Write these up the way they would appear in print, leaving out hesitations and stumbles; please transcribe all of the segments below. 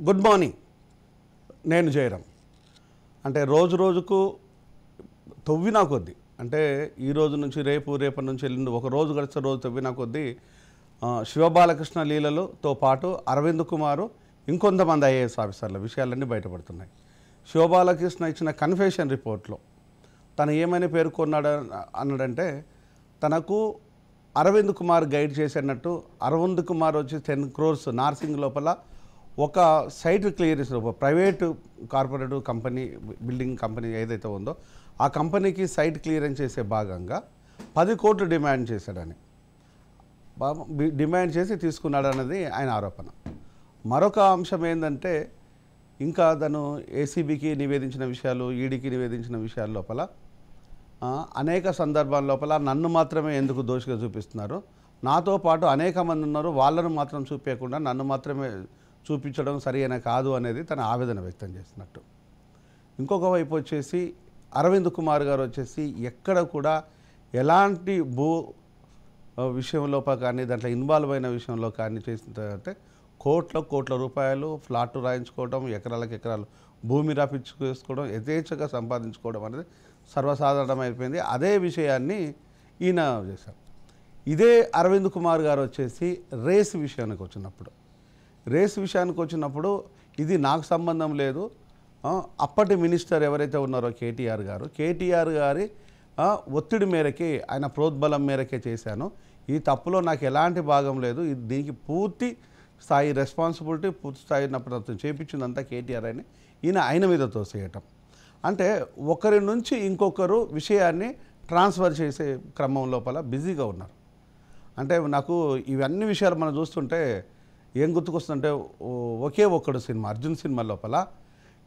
Good morning. నేను జయరాం. అంటే రోజు రోజుకు తవ్వినా కొద్దీ, అంటే ఈ రోజు నుంచి రేపటి నుంచి ఎల్లుండి ఒక రోజు గడిచే రోజు తవ్వినా కొద్దీ శివబాలకృష్ణ లీలలతో పాటు అరవింద్ కుమారు ఇంకొంతమంది ఐఏఎస్ ఆఫీసర్ల విషయాలన్నీ బయటపడుతున్నాయి. శివబాలకృష్ణ ఇచ్చిన కన్ఫెషన్ రిపోర్ట్లో తను ఏమని పేర్కొన్నాడు అన్నాడంటే, తనకు అరవింద్ కుమార్ గైడ్ చేసినట్టు అరవింద్ కుమార్ వచ్చి 10 crores నార్సింగ్ లోపల ఒక సైట్ క్లియరెన్స్, ఒక private cooperative company building company ఏదైతే ఉందో ఆ కంపెనీకి సైట్ క్లియరెన్స్ చేసే భాగంగా 10 కోట్లు డిమాండ్ చేశాడని, డిమాండ్ చేసి తీసుకున్నాడు అన్నది ఆయన ఆరోపణ. మరొక అంశం ఏంటంటే, ఇంకా తను ఏసీబీకి నివేదించిన విషయాలు, ఈడీకి నివేదించిన విషయాల లోపల అనేక సందర్భాల లోపల నన్ను మాత్రమే ఎందుకు దోషిగా చూపిస్తున్నారు, నాతో పాటు అనేక మంది ఉన్నారు, వాళ్ళను మాత్రం చూపించకుండా నన్ను మాత్రమే చూపించడం సరైన కాదు అనేది తన ఆవేదన వ్యక్తం చేసినట్టు. ఇంకొక వైపు వచ్చేసి అరవింద్ కుమార్ గారు వచ్చేసి ఎక్కడ కూడా ఎలాంటి విషయంలో కానీ దాంట్లో ఇన్వాల్వ్ అయిన విషయంలో కానీ చేసిందంటే కోట్ల రూపాయలు ఫ్లాట్ రాయించుకోవడం, ఎకరాలకు ఎకరాలు భూమి రాపించుకోవడం, యథేచ్ఛగా సంపాదించుకోవడం అనేది సర్వసాధారణమైపోయింది. అదే విషయాన్ని ఈయన చేశారు. ఇదే అరవింద్ కుమార్ గారు వచ్చేసి రేస్ విషయానికి వచ్చినప్పుడు ఇది నాకు సంబంధం లేదు, అప్పటి మినిస్టర్ ఎవరైతే ఉన్నారో కేటీఆర్ గారి ఒత్తిడి మేరకే, ఆయన ప్రోద్బలం మేరకే చేశాను, ఈ తప్పులో నాకు ఎలాంటి భాగం లేదు, దీనికి పూర్తి స్థాయి రెస్పాన్సిబిలిటీ, పూర్తి స్థాయి ప్రభుత్వం చేయించిందంతా కేటీఆర్ అని ఆయన మీద తోసేయటం. అంటే ఒకరి నుంచి ఇంకొకరు విషయాన్ని ట్రాన్స్ఫర్ చేసే క్రమం లోపల బిజీగా ఉన్నారు. అంటే నాకు ఇవన్నీ విషయాలు మనం చూస్తుంటే ఏం గుర్తుకొస్తుందంటే, ఒకే ఒక్కడు సినిమా, అర్జున్ సినిమా లోపల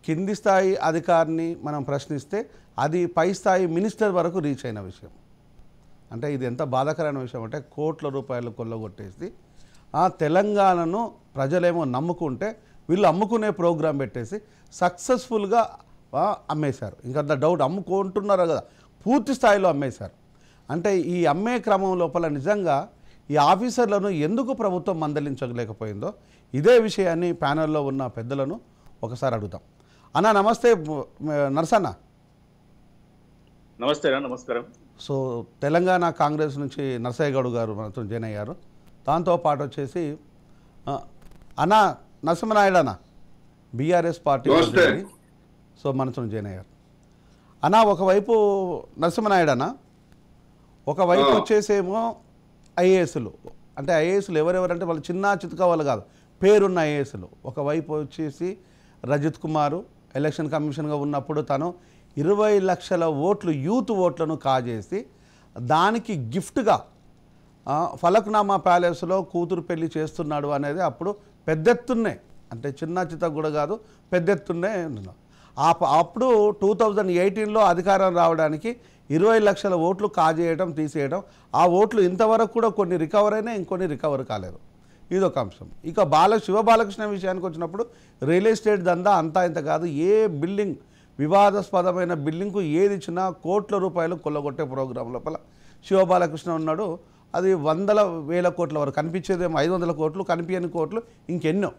కింది స్థాయి అధికారిని మనం ప్రశ్నిస్తే అది పై స్థాయి మినిస్టర్ వరకు రీచ్ అయిన విషయం. అంటే ఇది ఎంత బాధాకరమైన విషయం అంటే, కోట్ల రూపాయలు కొల్లగొట్టేసి తెలంగాణను ప్రజలేమో నమ్ముకుంటే వీళ్ళు అమ్ముకునే ప్రోగ్రాం పెట్టేసి సక్సెస్ఫుల్గా అమ్మేశారు. ఇంకా డౌట్, అమ్ముకుంటున్నారో కదా, పూర్తి స్థాయిలో అమ్మేశారు. అంటే ఈ అమ్మే క్రమం లోపల నిజంగా ఈ ఆఫీసర్లను ఎందుకు ప్రభుత్వం మందలించలేకపోయిందో ఇదే విషయాన్ని ప్యానెల్లో ఉన్న పెద్దలను ఒకసారి అడుగుతాం. అన్న నమస్తే. నరసన్న నమస్తే. నమస్కారం. సో తెలంగాణ కాంగ్రెస్ నుంచి నరసయ్య గౌడ్ గారు మనతో జాయిన్ అయ్యారు. దాంతోపాటు వచ్చేసి అన్న నరసింహనాయుడు అన్న బీఆర్ఎస్ పార్టీ, సో మనతో జాయిన్ అయ్యారు. అన్న ఒకవైపు నరసింహనాయుడు అన్న, ఒకవైపు వచ్చేసేమో ఐఏఎస్లు, అంటే ఐఏఎస్లు ఎవరెవరంటే వాళ్ళు చిన్న చితక వాళ్ళు కాదు, పేరున్న ఐఏఎస్లు. ఒకవైపు వచ్చేసి రజత్ కుమారు ఎలక్షన్ కమిషన్గా ఉన్నప్పుడు తను 20 లక్షల ఓట్లు, యూత్ ఓట్లను కాజేసి దానికి గిఫ్ట్గా ఫలక్నామా ప్యాలెస్లో కూతురు పెళ్లి చేస్తున్నాడు అనేది అప్పుడు పెద్దెత్తున్నే, అంటే చిన్న చితక కూడా కాదు, పెద్దెత్తున్నే. అప్పుడు 2018లో అధికారం రావడానికి 20 లక్షల ఓట్లు కాజేయడం, తీసేయడం. ఆ ఓట్లు ఇంతవరకు కూడా కొన్ని రికవర్ అయినా ఇంకొన్ని రికవర్ కాలేదు. ఇదొక అంశం. ఇక శివబాలకృష్ణ విషయానికి వచ్చినప్పుడు రియల్ ఎస్టేట్ దందా అంతా ఇంత కాదు. ఏ బిల్డింగ్, వివాదాస్పదమైన బిల్డింగ్కు ఏది ఇచ్చినా కోట్ల రూపాయలు కొల్లగొట్టే ప్రోగ్రాం లోపల శివబాలకృష్ణ ఉన్నాడు. అది 100,000 కోట్ల వరకు, కనిపించేదేమో 500 కోట్లు, కనిపించని కోట్లు ఇంకెన్నో.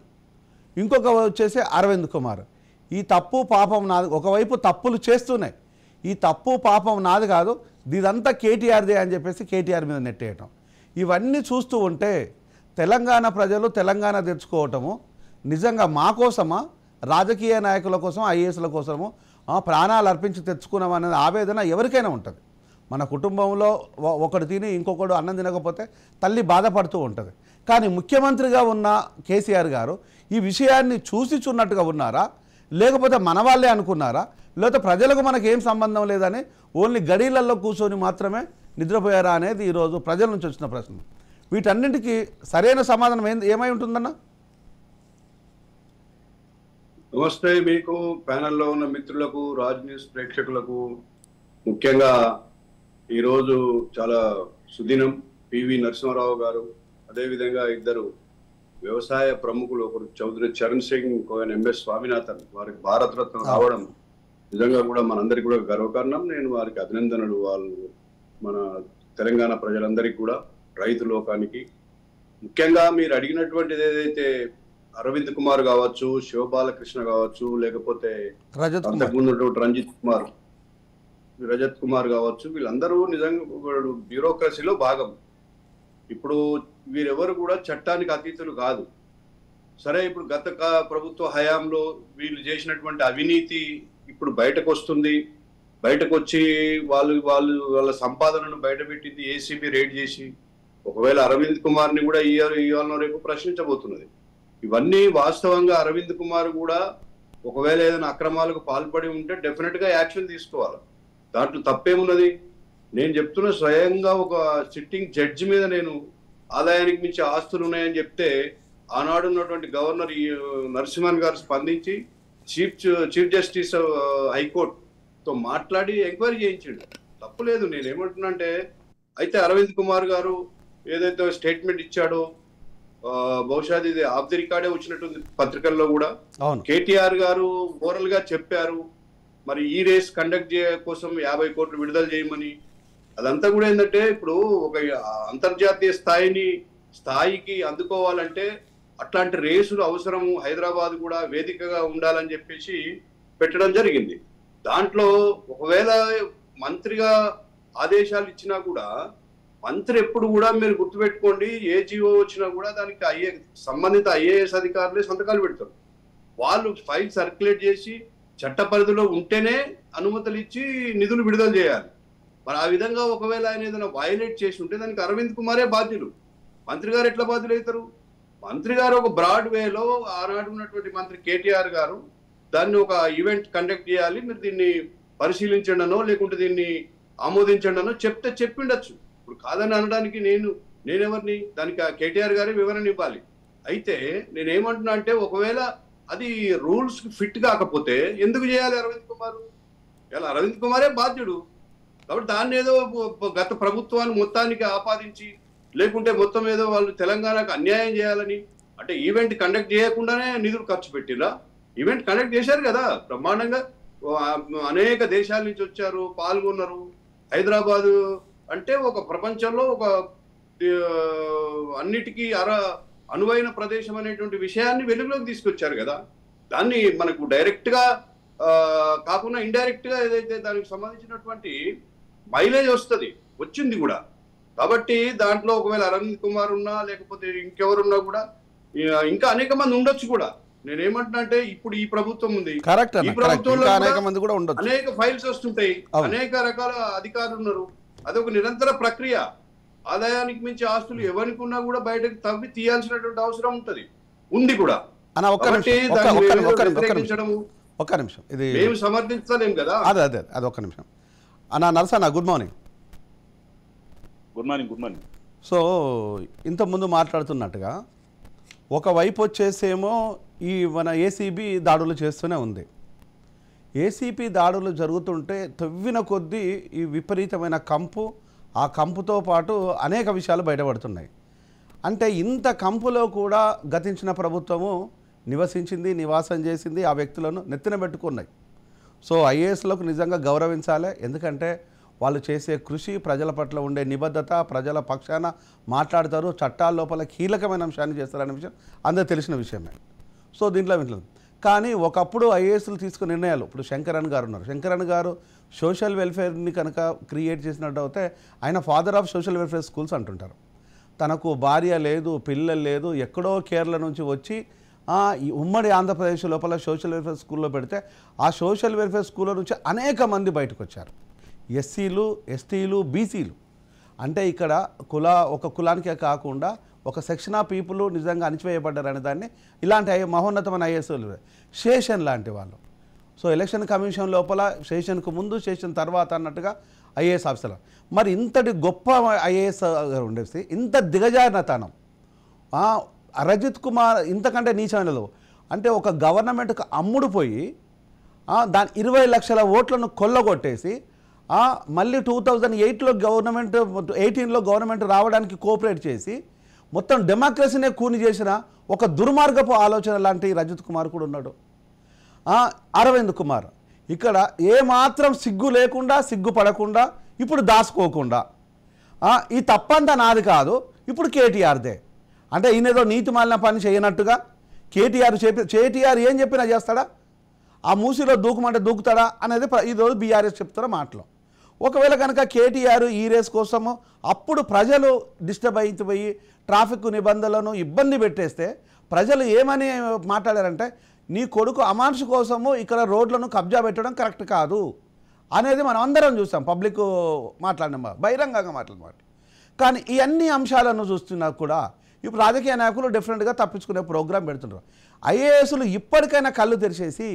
ఇంకొక వచ్చేసి అరవింద్ కుమార్, ఈ తప్పు పాపం నాది, ఒకవైపు తప్పులు చేస్తున్నాయి, ఈ తప్పు పాపం నాది కాదు, ఇదంతా కేటీఆర్దే అని చెప్పేసి కేటీఆర్ మీద నెట్టేయటం. ఇవన్నీ చూస్తూ ఉంటే తెలంగాణ ప్రజలు తెలంగాణ తెచ్చుకోవటము నిజంగా మా కోసమా, రాజకీయ నాయకుల కోసం, ఐఏఎస్ల కోసము ప్రాణాలు అర్పించి తెచ్చుకున్నాం అనేది ఆవేదన ఎవరికైనా ఉంటుంది. మన కుటుంబంలో ఒకడు తిని ఇంకొకడు అన్నం తినకపోతే తల్లి బాధపడుతూ ఉంటుంది. కానీ ముఖ్యమంత్రిగా ఉన్న కేసీఆర్ గారు ఈ విషయాన్ని చూసిచున్నట్టుగా ఉన్నారా, లేకపోతే మన వాళ్ళే అనుకున్నారా, లేకపోతే ప్రజలకు మనకేం సంబంధం లేదని ఓన్లీ గడీలలో కూర్చొని మాత్రమే నిద్రపోయారా అనేది ఈరోజు ప్రజల నుంచి వచ్చిన ప్రశ్న. వీటన్నింటికి సరైన సమాధానం ఏమై ఉంటుందన్న? నమస్తే మీకు, ప్యానెల్లో ఉన్న మిత్రులకు, రాజ్ న్యూస్ ప్రేక్షకులకు. ముఖ్యంగా ఈరోజు చాలా సుదినం. పివి నరసింహారావు గారు, అదేవిధంగా ఇద్దరు వ్యవసాయ ప్రముఖులు, ఒకరు చౌదరి చరణ్ సింగ్, ఇంకొక ఎంఎస్ స్వామినాథన్, వారికి భారతరత్న రావడం నిజంగా కూడా మనందరికీ కూడా గర్వకారణం. నేను వారికి అభినందనలు. వాళ్ళు మన తెలంగాణ ప్రజలందరికీ కూడా, రైతు లోకానికి. ముఖ్యంగా మీరు అడిగినటువంటిది ఏదైతే అరవింద్ కుమార్ కావచ్చు, శివబాలకృష్ణ కావచ్చు, లేకపోతే రజత్ కుమార్ అంతకుముందు రజత్ కుమార్ కావచ్చు, వీళ్ళందరూ నిజంగా బ్యూరోక్రసీలో భాగం. ఇప్పుడు వీరెవరు కూడా చట్టానికి అతీతులు కాదు. సరే, ఇప్పుడు గత ప్రభుత్వ హయాంలో వీళ్ళు చేసినటువంటి అవినీతి ఇప్పుడు బయటకు వస్తుంది. బయటకు వచ్చి వాళ్ళ సంపాదనను బయటపెట్టింది ఏసీబీ రేడ్ చేసి. ఒకవేళ అరవింద్ కుమార్ని కూడా ఇవాళ రేపు ప్రశ్నించబోతున్నది. ఇవన్నీ వాస్తవంగా అరవింద్ కుమార్ కూడా ఒకవేళ ఏదైనా అక్రమాలకు పాల్పడి ఉంటే డెఫినెట్ గా యాక్షన్ తీసుకోవాలి. దాంట్లో తప్పేమున్నది? నేను చెప్తున్న స్వయంగా ఒక సిట్టింగ్ జడ్జి మీద నేను ఆదాయానికి మించి ఆస్తులు ఉన్నాయని చెప్తే ఆనాడు ఉన్నటువంటి గవర్నర్ నరసింహన్ గారు స్పందించి చీఫ్ జస్టిస్ హైకోర్టుతో మాట్లాడి ఎంక్వైరీ చేయించాడు. తప్పులేదు. నేనేమంటున్నా అంటే, అయితే అరవింద్ కుమార్ గారు ఏదైతే స్టేట్మెంట్ ఇచ్చాడో బహుశా ఇది ఆఫ్ ది రికార్డే వచ్చినట్టుంది పత్రికల్లో కూడా. కేటీఆర్ గారు ఓరల్ గా చెప్పారు మరి ఈ రేస్ కండక్ట్ కోసం 50 కోట్లు విడుదల చేయమని. అదంతా కూడా ఏంటంటే, ఇప్పుడు ఒక అంతర్జాతీయ స్థాయికి అందుకోవాలంటే అట్లాంటి రేసులు అవసరము. హైదరాబాద్ కూడా వేదికగా ఉండాలని చెప్పేసి పెట్టడం జరిగింది. దాంట్లో ఒకవేళ మంత్రిగా ఆదేశాలు ఇచ్చినా కూడా మంత్రి ఎప్పుడు కూడా మీరు గుర్తుపెట్టుకోండి, ఏ జీవో వచ్చినా కూడా దానికి సంబంధిత ఐఏఎస్ అధికారులే సంతకాలు పెడతారు. వాళ్ళు ఫైల్ సర్క్యులేట్ చేసి చట్ట పరిధిలో ఉంటేనే అనుమతులు ఇచ్చి నిధులు విడుదల చేయాలి. మరి ఆ విధంగా ఒకవేళ ఆయన ఏదైనా వైలేట్ చేసి ఉంటే దానికి అరవింద్ కుమారే బాధ్యులు. మంత్రి గారు ఎట్లా బాధ్యులు అవుతారు? మంత్రి గారు ఒక బ్రాడ్ వేలో ఆనాడు ఉన్నటువంటి మంత్రి కేటీఆర్ గారు దాన్ని ఒక ఈవెంట్ కండక్ట్ చేయాలి, మీరు దీన్ని పరిశీలించండనో లేకుంటే దీన్ని ఆమోదించండనో చెప్పిండొచ్చు. ఇప్పుడు కాదని అనడానికి నేనెవరిని? దానికి కేటీఆర్ గారే వివరణ ఇవ్వాలి. అయితే నేనేమంటున్నా అంటే, ఒకవేళ అది రూల్స్ ఫిట్ కాకపోతే ఎందుకు చేయాలి అరవింద్ కుమార్? ఇలా అరవింద్ కుమారే బాధ్యుడు. కాబట్టి దాన్ని ఏదో గత ప్రభుత్వాన్ని మొత్తానికి ఆపాదించి, లేకుంటే మొత్తం ఏదో వాళ్ళు తెలంగాణకు అన్యాయం చేయాలని అంటే ఈవెంట్ కండక్ట్ చేయకుండానే నిధులు ఖర్చు పెట్టిరా? ఈవెంట్ కండక్ట్ చేశారు కదా బ్రహ్మాండంగా. అనేక దేశాల నుంచి వచ్చారు, పాల్గొన్నారు. హైదరాబాదు అంటే ఒక ప్రపంచంలో ఒక అన్నిటికీ అనువైన ప్రదేశం అనేటువంటి విషయాన్ని వెలుగులోకి తీసుకొచ్చారు కదా. దాన్ని మనకు డైరెక్ట్ గా కాకుండా ఇండైరెక్ట్ గా ఏదైతే దానికి సంబంధించినటువంటి మైలేజ్ వచ్చింది కూడా. కాబట్టి దాంట్లో ఒకవేళ అరవింద్ కుమార్ ఉన్నా లేకపోతే ఇంకెవరున్నా కూడా ఇంకా అనేక మంది ఉండొచ్చు కూడా. నేనేమంటున్నా అంటే, ఇప్పుడు ఈ ప్రభుత్వం ఉంది, ఈ ప్రభుత్వంలో అనేక ఫైల్స్ వస్తుంటాయి, అనేక రకాల అధికారులు ఉన్నారు. అదొక నిరంతర ప్రక్రియ. ఆదాయానికి మించి ఆస్తులు ఎవరికి ఉన్నా కూడా బయటకు తవ్వి తీయాల్సినటువంటి అవసరం ఉంది కూడా. ఒక్క నిమిషం, ఇది మేము సమర్థించలేం కదా. అదే ఒక్క నిమిషం అన్న. Narasanna, good morning. Good morning. So ఇంతకుముందు మాట్లాడుతున్నట్టుగా ఒకవైపు వచ్చేసేమో ఈ మన ఏసీబీ దాడులు చేస్తూనే ఉంది. ఏసీబీ దాడులు జరుగుతుంటే తవ్విన కొద్దీ ఈ విపరీతమైన కంపు, ఆ కంపుతో పాటు అనేక విషయాలు బయటపడుతున్నాయి. అంటే ఇంత కంపులో కూడా గతించిన ప్రభుత్వము నివాసం చేసింది, ఆ వ్యక్తులను నెత్తిన పెట్టుకున్నాయి. సో ఐఏఎస్లకు నిజంగా గౌరవించాలి. ఎందుకంటే వాళ్ళు చేసే కృషి, ప్రజల పట్ల ఉండే నిబద్ధత, ప్రజల పక్షాన మాట్లాడతారు, చట్టాల లోపల కీలకమైన అంశాన్ని చేస్తారనే విషయం అందరూ తెలిసిన విషయమే. సో దీంట్లో వింటలేదు. కానీ ఒకప్పుడు ఐఏఎస్లు తీసుకున్న నిర్ణయాలు, ఇప్పుడు శంకరన్ గారు ఉన్నారు. శంకరన్ గారు సోషల్ వెల్ఫేర్ని కనుక క్రియేట్ చేసినట్టు అయితే ఆయన father of social welfare schools అంటుంటారు. తనకు భార్య లేదు, పిల్లలు లేదు, ఎక్కడో కేరళ నుంచి వచ్చి ఈ ఉమ్మడి ఆంధ్రప్రదేశ్ లోపల సోషల్ వెల్ఫేర్ స్కూల్లో పెడితే ఆ సోషల్ వెల్ఫేర్ స్కూల్లో నుంచి అనేక మంది బయటకు వచ్చారు. ఎస్సీలు, ఎస్టీలు, బీసీలు. అంటే ఇక్కడ ఒక కులానికే కాకుండా ఒక సెక్షన్ ఆఫ్ పీపుల్ నిజంగా అణిచివేయబడ్డారు అనే దాన్ని ఇలాంటి మహోన్నతమైన ఐఏఎస్లు, శేషన్ లాంటి వాళ్ళు. సో ఎలక్షన్ కమిషన్ లోపల శేషన్కు ముందు, శేషన్ తర్వాత అన్నట్టుగా ఐఏఎస్ ఆఫీసర్లు. మరి ఇంతటి గొప్ప ఐఏఎస్ ఉండేసి ఇంత దిగజారినతనం, రజత్ కుమార్ ఇంతకంటే నీచమైనది. అంటే ఒక గవర్నమెంట్కి అమ్ముడు పోయి దాని 20 లక్షల ఓట్లను కొల్లగొట్టేసి మళ్ళీ 2008లో 18లో గవర్నమెంట్ రావడానికి కోఆపరేట్ చేసి మొత్తం డెమోక్రసీనే కూని చేసిన ఒక దుర్మార్గపు ఆలోచన లాంటి రజత్ కుమార్ కూడా ఉన్నాడు. అరవింద్ కుమార్ ఇక్కడ ఏమాత్రం సిగ్గు లేకుండా, సిగ్గుపడకుండా, ఇప్పుడు దాచుకోకుండా ఈ తప్పంతా నాది కాదు, ఇప్పుడు కేటీఆర్దే. అంటే ఈయనేదో నీతి మాలిన పని చేయనట్టుగా కేటీఆర్ ఏం చెప్పినా చేస్తాడా? ఆ మూసిలో దూకమంటే దూకుతాడా అనేది ఈరోజు బీఆర్ఎస్ చెప్తారా మాటలు. ఒకవేళ కనుక కేటీఆర్ ఈ రేస్ కోసము అప్పుడు ప్రజలు డిస్టర్బ్ అయిపోయి ట్రాఫిక్ నిబంధనలను ఇబ్బంది పెట్టేస్తే ప్రజలు ఏమని మాట్లాడారంటే, నీ కొడుకు అమానుష కోసము ఇక్కడ రోడ్లను కబ్జా పెట్టడం కరెక్ట్ కాదు అనేది మనం అందరం చూసాం. పబ్లిక్ మాట్లాడిన బహిరంగంగా మాట్లాడిన. కానీ ఈ అన్ని అంశాలను చూస్తున్నా కూడా ఇప్పుడు రాజకీయ నాయకులు డిఫరెంట్గా తప్పించుకునే ప్రోగ్రాం పెడుతున్నారు. ఐఏఎస్లు ఇప్పటికైనా కళ్ళు తెరిచేసి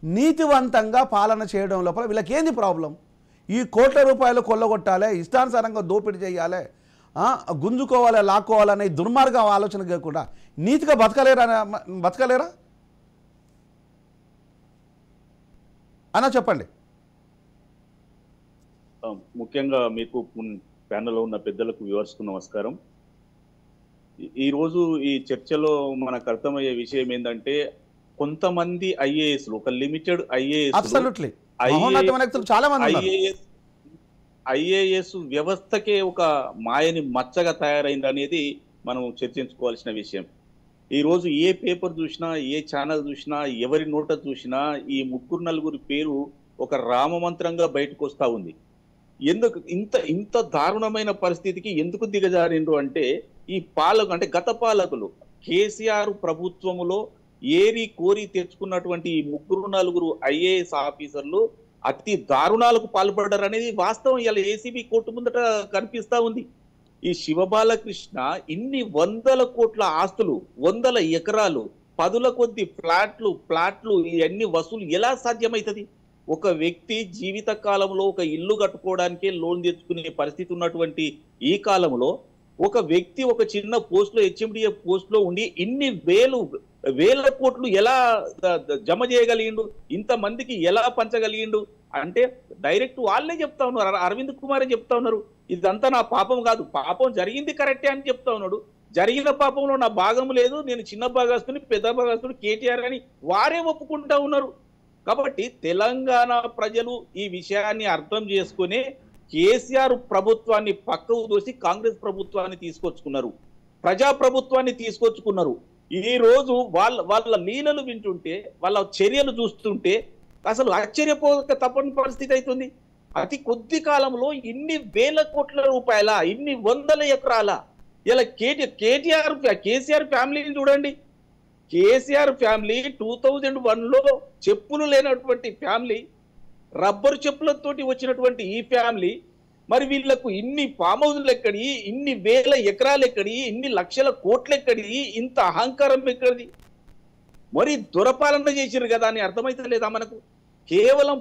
నీతివంతంగా పాలన చేయడం లోపల వీళ్ళకేంది ప్రాబ్లం? ఈ కోట్ల రూపాయలు కొల్లగొట్టాలి, ఇష్టానుసారంగా దోపిడీ చేయాలి, గుంజుకోవాలి, లాక్కోవాలనే దుర్మార్గ ఆలోచన కాకుండా నీతిగా బతకలేరా అన్న చెప్పండి. ముఖ్యంగా మీకు ప్యానెల్లో ఉన్న పెద్దలకు వ్యూవర్స్కు నమస్కారం. ఈరోజు ఈ చర్చలో మనకు అర్థమయ్యే విషయం ఏంటంటే, కొంతమంది ఐఏఎస్లు, ఒక లిమిటెడ్ ఐఏఎస్ వ్యవస్థకే ఒక మాయని మచ్చగా తయారైంది అనేది మనం చర్చించుకోవాల్సిన విషయం. ఈరోజు ఏ పేపర్ చూసినా, ఏ ఛానల్ చూసినా, ఎవరి నోట చూసినా ఈ ముగ్గురు నలుగురి పేరు ఒక రామమంత్రంగా బయటకు వస్తూ ఉంది. ఎందుకు ఇంత దారుణమైన పరిస్థితికి ఎందుకు దిగజారిండ్రు అంటే, ఈ అంటే గత పాలకులు కేసీఆర్ ప్రభుత్వములో ఏరి కోరి తెచ్చుకున్నటువంటి ఈ ముగ్గురు నలుగురు ఐఏఎస్ ఆఫీసర్లు అతి దారుణాలకు పాల్పడ్డారు అనేది వాస్తవం. ఇలా ఏసీబీ కోర్టు ముందట కనిపిస్తా ఉంది. ఈ శివబాలకృష్ణ ఇన్ని వందల కోట్ల ఆస్తులు, వందల ఎకరాలు, పదుల కొద్ది ప్లాట్లు ఇవన్నీ వసూలు ఎలా సాధ్యమవుతుంది? ఒక వ్యక్తి జీవిత కాలంలో ఒక ఇల్లు కట్టుకోవడానికే లోన్ తెచ్చుకునే పరిస్థితి ఉన్నటువంటి ఈ కాలంలో ఒక వ్యక్తి ఒక చిన్న పోస్టులో, హెచ్ఎండిఏ పోస్టులో ఉండి ఇన్ని వేల కోట్లు ఎలా జమ చేయగలిగిండు, ఇంతమందికి ఎలా పంచగలిగిండు అంటే డైరెక్ట్ వాళ్ళే చెప్తా ఉన్నారు. అరవింద్ కుమారే చెప్తా ఉన్నారు, ఇదంతా నా పాపం కాదు, పాపం జరిగింది కరెక్టే అని చెప్తా ఉన్నాడు. జరిగిన పాపంలో నా భాగం లేదు, నేను చిన్న భాగస్తుని, పెద్ద భాగస్తుని కేటీఆర్ అని వారే ఒప్పుకుంటా ఉన్నారు. కాబట్టి తెలంగాణ ప్రజలు ఈ విషయాన్ని అర్థం చేసుకుని కేసీఆర్ ప్రభుత్వాన్ని పక్కకు దోసి కాంగ్రెస్ ప్రభుత్వాన్ని తీసుకొచ్చుకున్నారు, ప్రజా ప్రభుత్వాన్ని తీసుకొచ్చుకున్నారు. ఈ రోజు వాళ్ళ లీలలు వింటుంటే, వాళ్ళ చర్యలు చూస్తుంటే అసలు ఆశ్చర్యపోక తప్పని పరిస్థితి అవుతుంది. అతి కొద్ది కాలంలో ఇన్ని వేల కోట్ల రూపాయల, ఇన్ని వందల ఎకరాల, ఇలా కేసీఆర్ ఫ్యామిలీని చూడండి. కేసీఆర్ ఫ్యామిలీ 2001లో చెప్పులు లేనటువంటి ఫ్యామిలీ, రబ్బరు చెప్పులతోటి వచ్చినటువంటి ఈ ఫ్యామిలీ, మరి వీళ్లకు ఇన్ని ఫామ్ హౌస్లు ఎక్కడి, ఇన్ని వేల ఎకరాలు ఎక్కడి, ఇన్ని లక్షల కోట్లు ఎక్కడి, ఇంత అహంకారం ఎక్కడి? మరి దురపాలన చేసిరు కదా అని అర్థమైతే లేదా మనకు? కేవలం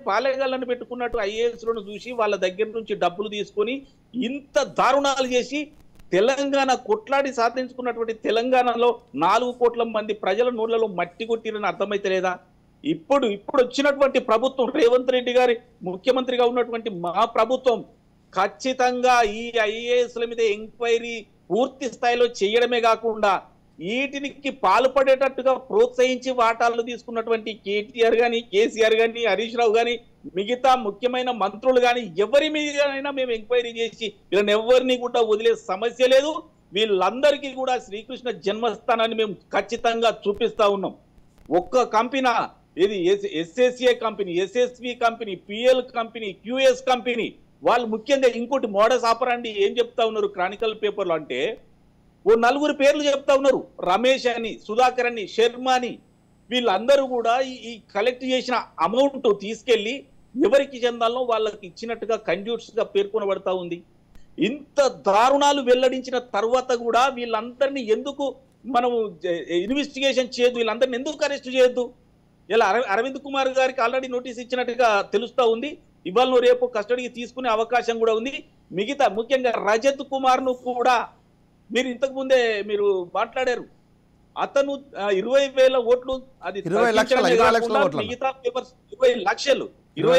పాలేగాళ్ళని పెట్టుకున్నట్టు ఐఏఎస్లను చూసి వాళ్ళ దగ్గర నుంచి డబ్బులు తీసుకొని ఇంత దారుణాలు చేసి తెలంగాణ కొట్లాడి సాధించుకున్నటువంటి తెలంగాణలో 4 కోట్ల మంది ప్రజల నోళ్లలో మట్టి కొట్టిరని అర్థమైతే లేదా? ఇప్పుడు వచ్చినటువంటి ప్రభుత్వం, రేవంత్ రెడ్డి గారి ముఖ్యమంత్రిగా ఉన్నటువంటి మా ప్రభుత్వం ఖచ్చితంగా ఈ ఐఏఎస్ల మీద ఎంక్వైరీ పూర్తి స్థాయిలో చేయడమే కాకుండా వీటికి పాల్పడేటట్టుగా ప్రోత్సహించి వాటాలు తీసుకున్నటువంటి కేటీఆర్ గాని, కేసీఆర్ గాని, హరీష్ రావు గాని, మిగతా ముఖ్యమైన మంత్రులు గాని ఎవరి మీదైనా మేము ఎంక్వైరీ చేసి వీళ్ళని ఎవరిని కూడా వదిలే సమస్య లేదు. వీళ్ళందరికీ కూడా శ్రీకృష్ణ జన్మస్థానాన్ని మేము ఖచ్చితంగా చూపిస్తా ఉన్నాం. ఒక్క కంపెనీ, ఇది SSA company, SSV company, PL company, QS company, వాళ్ళు ముఖ్యంగా ఇంకోటి మోడస్ ఆపరాండి ఏం చెప్తా ఉన్నారు క్రానికల్ పేపర్లో అంటే, ఓ 4 పేర్లు చెప్తా ఉన్నారు. రమేష్ అని, సుధాకర్ అని, శర్మ అని. వీళ్ళందరూ కూడా ఈ కలెక్ట్ చేసిన అమౌంట్ తీసుకెళ్లి ఎవరికి చెందాలో వాళ్ళకి ఇచ్చినట్టుగా కండ్యూట్స్ గా పేర్కొనబడతా ఉంది. ఇంత దారుణాలు వెల్లడించిన తర్వాత కూడా వీళ్ళందరినీ ఎందుకు మనం ఇన్వెస్టిగేషన్ చేయదు, వీళ్ళందరినీ ఎందుకు అరెస్ట్ చేయొద్దు? ఇలా అరవింద్ కుమార్ గారికి ఆల్రెడీ నోటీస్ ఇచ్చినట్టుగా తెలుస్తా ఉంది. ఇవాళ రేపు కస్టడీకి తీసుకునే అవకాశం కూడా ఉంది. మిగతా ముఖ్యంగా రజత్ కుమార్ ను కూడా మీరు ఇంతకు ముందే మీరు మాట్లాడారు, అతను 20,000 ఓట్లు, అది మిగతా పేపర్స్ 20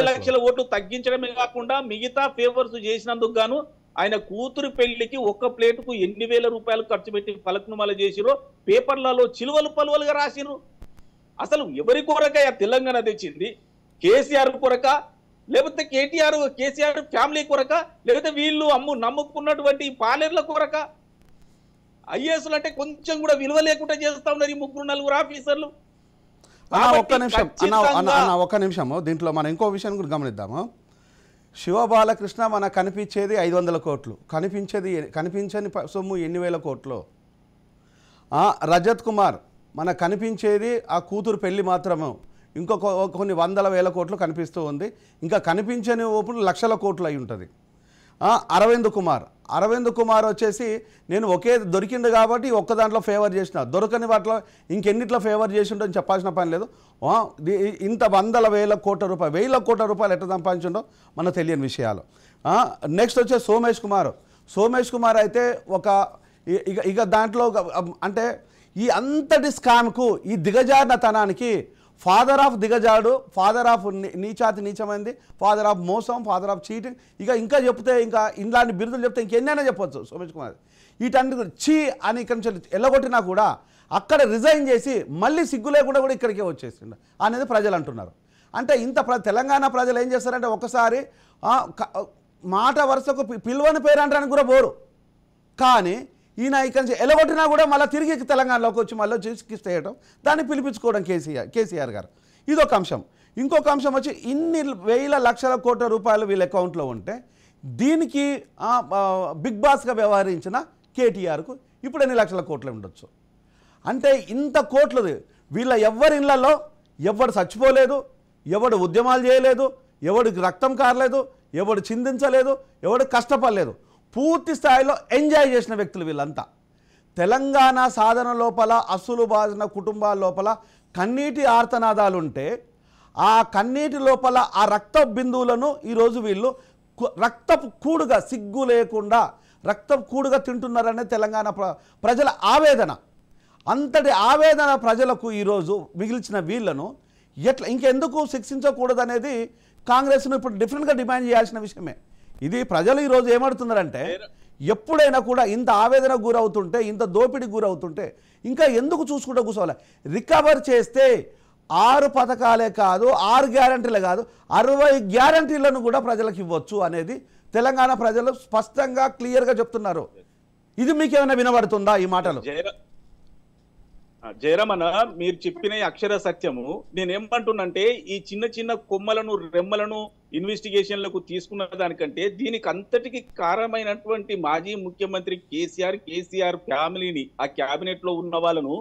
లక్షల ఓట్లు తగ్గించడమే కాకుండా మిగతా పేపర్స్ చేసినందుకు గాను ఆయన కూతురు పెళ్లికి ఒక్క ప్లేటుకు ఎన్ని వేల రూపాయలు ఖర్చు పెట్టి ఫలక్నుమాల చేసిరో పేపర్లలో చిలువలు పలువలుగా రాసిరు. అసలు ఎవరి కొరక తెలంగాణ తెచ్చింది? కేసీఆర్ కొరక, లేకపోతే కేసీఆర్ ఫ్యామిలీ కొరక, లేకపోతే వీళ్ళు నమ్ముకున్నటువంటి పాలేర్ల కొరక? ఐఏఎస్లు అంటే కొంచెం కూడా విలువ లేకుండా చేస్తా ఉన్నారు ఈ 3-4 ఆఫీసర్లు. ఒక్క నిమిషం అన్న ఒక్క నిమిషము. దీంట్లో మనం ఇంకో విషయం కూడా గమనిద్దాము. శివబాలకృష్ణ మనకు కనిపించేది 500 కోట్లు, కనిపించని సొమ్ము ఎన్ని వేల కోట్లు. రజత్ కుమార్ మనకు కనిపించేది ఆ కూతురు పెళ్లి మాత్రము, కొన్ని వందల వేల కోట్లు కనిపిస్తూ ఉంది. ఇంకా కనిపించని ఓపులు లక్షల కోట్లు అయి ఉంటుంది. అరవింద్ కుమార్ వచ్చేసి నేను దొరికిండు కాబట్టి ఒక్క దాంట్లో ఫేవర్ చేసిన, దొరకని వాటిలో ఇంకెన్నిట్లో ఫేవర్ చేసి ఉంటుందని చెప్పాల్సిన పని లేదు. ఇంత వందల వేల కోట్ల రూపాయలు ఎట్లా సంపాదించిండో మనకు తెలియని విషయాలు. నెక్స్ట్ వచ్చే సోమేష్ కుమార్ అయితే ఇక దాంట్లో అంటే ఈ అంతటి స్కామ్కు, ఈ దిగజారినతనానికి ఫాదర్ ఆఫ్ దిగజాడు, ఫాదర్ ఆఫ్ నీచమైంది, ఫాదర్ ఆఫ్ మోసం, ఫాదర్ ఆఫ్ చీటింగ్, ఇంకా చెప్తే ఇంకా ఇలాంటి బిరుదులు చెప్తే ఇంకెన్నైనా చెప్పొచ్చు సోమేష్ కుమార్. వీటన్నిటి చీ అని ఇక్కడి నుంచి ఎల్లగొట్టినా కూడా అక్కడ రిజైన్ చేసి మళ్ళీ సిగ్గు లేకుండా కూడా ఇక్కడికే వచ్చేసిండు అనేది ప్రజలు అంటున్నారు. అంటే తెలంగాణ ప్రజలు ఏం చేస్తారంటే ఒకసారి మాట వరుసకు పిలువని పేరు అంటానికి కూడా పోరు, కానీ ఈయన ఇక్కడి నుంచి ఎలగొట్టినా కూడా మళ్ళీ తిరిగి తెలంగాణలోకి వచ్చి మళ్ళీ చేయడం, దాన్ని పిలిపించుకోవడం కేసీఆర్ గారు. ఇదొక అంశం. ఇంకొక అంశం వచ్చి ఇన్ని వేల లక్షల కోట్ల రూపాయలు వీళ్ళ అకౌంట్లో ఉంటే దీనికి బిగ్ బాస్గా వ్యవహరించిన కేటీఆర్కు ఇప్పుడు ఎన్ని లక్షల కోట్లు ఉండొచ్చు. అంటే ఇంత కోట్లు వీళ్ళ ఎవ్వరి ఇళ్లలో ఎవడు చచ్చిపోలేదు, ఎవడు ఉద్యమాలు చేయలేదు, ఎవడికి రక్తం కారలేదు, ఎవడు చిందించలేదు, ఎవడు కష్టపడలేదు, పూర్తి స్థాయిలో ఎంజాయ్ చేసిన వ్యక్తులు వీళ్ళంతా. తెలంగాణ సాధన లోపల అసలు బాధిన కుటుంబాల లోపల కన్నీటి ఆర్తనాదాలుంటే ఆ కన్నీటి లోపల ఆ రక్త బిందువులను ఈరోజు వీళ్ళు రక్తపు కూడుగా, సిగ్గు లేకుండా రక్తపు కూడుగా తింటున్నారనే తెలంగాణ ప్రజల ఆవేదన. అంతటి ఆవేదన ప్రజలకు ఈరోజు మిగిల్చిన వీళ్ళను ఇంకెందుకు శిక్షించకూడదనేది కాంగ్రెస్ను ఇప్పుడు డిఫరెంట్గా డిమాండ్ చేయాల్సిన విషయమే. ఇది ప్రజలు ఈరోజు ఏమడుతున్నారంటే ఎప్పుడైనా కూడా ఇంత ఆవేదనకు గురవుతుంటే, ఇంత దోపిడీకి గురవుతుంటే ఇంకా ఎందుకు చూసుకుంటూ కూర్చోవాలి. రికవర్ చేస్తే 6 పథకాలే కాదు, 6 గ్యారంటీలే కాదు, 60 గ్యారంటీలను కూడా ప్రజలకు ఇవ్వచ్చు అనేది తెలంగాణ ప్రజలు స్పష్టంగా క్లియర్గా చెప్తున్నారు. ఇది మీకేమైనా వినబడుతుందా ఈ మాటలు? జయరమణ, మీరు చెప్పిన అక్షర సత్యము. నేనేమంటున్నంటే ఈ చిన్న కొమ్మలను రెమ్మలను ఇన్వెస్టిగేషన్లకు తీసుకున్న దానికంటే దీనికి అంతటికి కారణమైనటువంటి మాజీ ముఖ్యమంత్రి కేసీఆర్ ఫ్యామిలీని, ఆ క్యాబినెట్ లో ఉన్న వాళ్ళను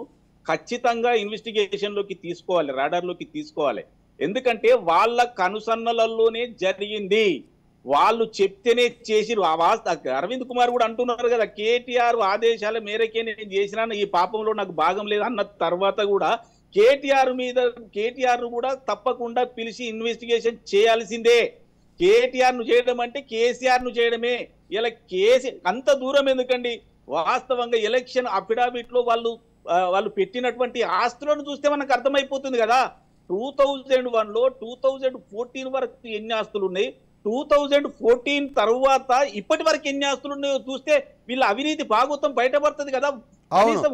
ఖచ్చితంగా ఇన్వెస్టిగేషన్ లోకి తీసుకోవాలి, రాడార్ లోకి తీసుకోవాలి. ఎందుకంటే వాళ్ళ కనుసన్నలలోనే జరిగింది, వాళ్ళు చెప్తేనే చేసిరు. అరవింద్ కుమార్ కూడా అంటున్నారు కదా, కేటీఆర్ ఆదేశాల మేరకే నేను చేసినాను, ఈ పాపంలో నాకు భాగం లేదు అన్న తర్వాత కూడా కేటీఆర్ కూడా తప్పకుండా పిలిచి ఇన్వెస్టిగేషన్ చేయాల్సిందే. కేటీఆర్ ను చేయడం అంటే కేసీఆర్ ను చేయడమే. ఇలా అంత దూరం ఎందుకండి? వాస్తవంగా ఎలక్షన్ అఫిడవిట్ లో వాళ్ళు పెట్టినటువంటి ఆస్తులను చూస్తే మనకు అర్థమైపోతుంది కదా. 2001లో 2014 వరకు ఎన్ని ఆస్తులు ఉన్నాయి, 2014 తర్వాత ఇప్పటి వరకు ఎన్ని ఆస్తులు ఉన్నాయో చూస్తే వీళ్ళ అవినీతి భాగోతం బయటపడుతుంది కదా. కనీసం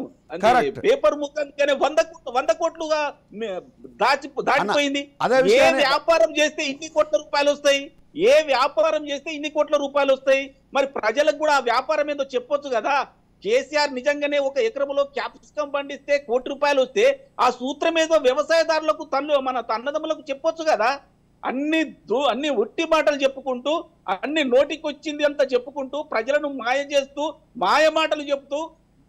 పేపర్ ముఖంగానే 100 కోట్లుగా దాటిపోయింది. ఏ వ్యాపారం చేస్తే ఇన్ని కోట్ల రూపాయలు వస్తాయి, ఏ వ్యాపారం చేస్తే ఇన్ని కోట్ల రూపాయలు వస్తాయి? మరి ప్రజలకు కూడా ఆ వ్యాపారం ఏదో చెప్పొచ్చు కదా. కేసీఆర్ నిజంగానే ఒక ఎకరంలో క్యాప్సికం పండిస్తే 1 కోటి రూపాయలు వస్తే ఆ సూత్రం ఏదో వ్యవసాయదారులకు మన అన్నదమ్ములకు చెప్పొచ్చు కదా. అన్ని ఒట్టి మాటలు చెప్పుకుంటూ, అన్ని నోటికి వచ్చింది అంతా చెప్పుకుంటూ, ప్రజలను మాయ చేస్తూ, మాయ మాటలు చెప్తూ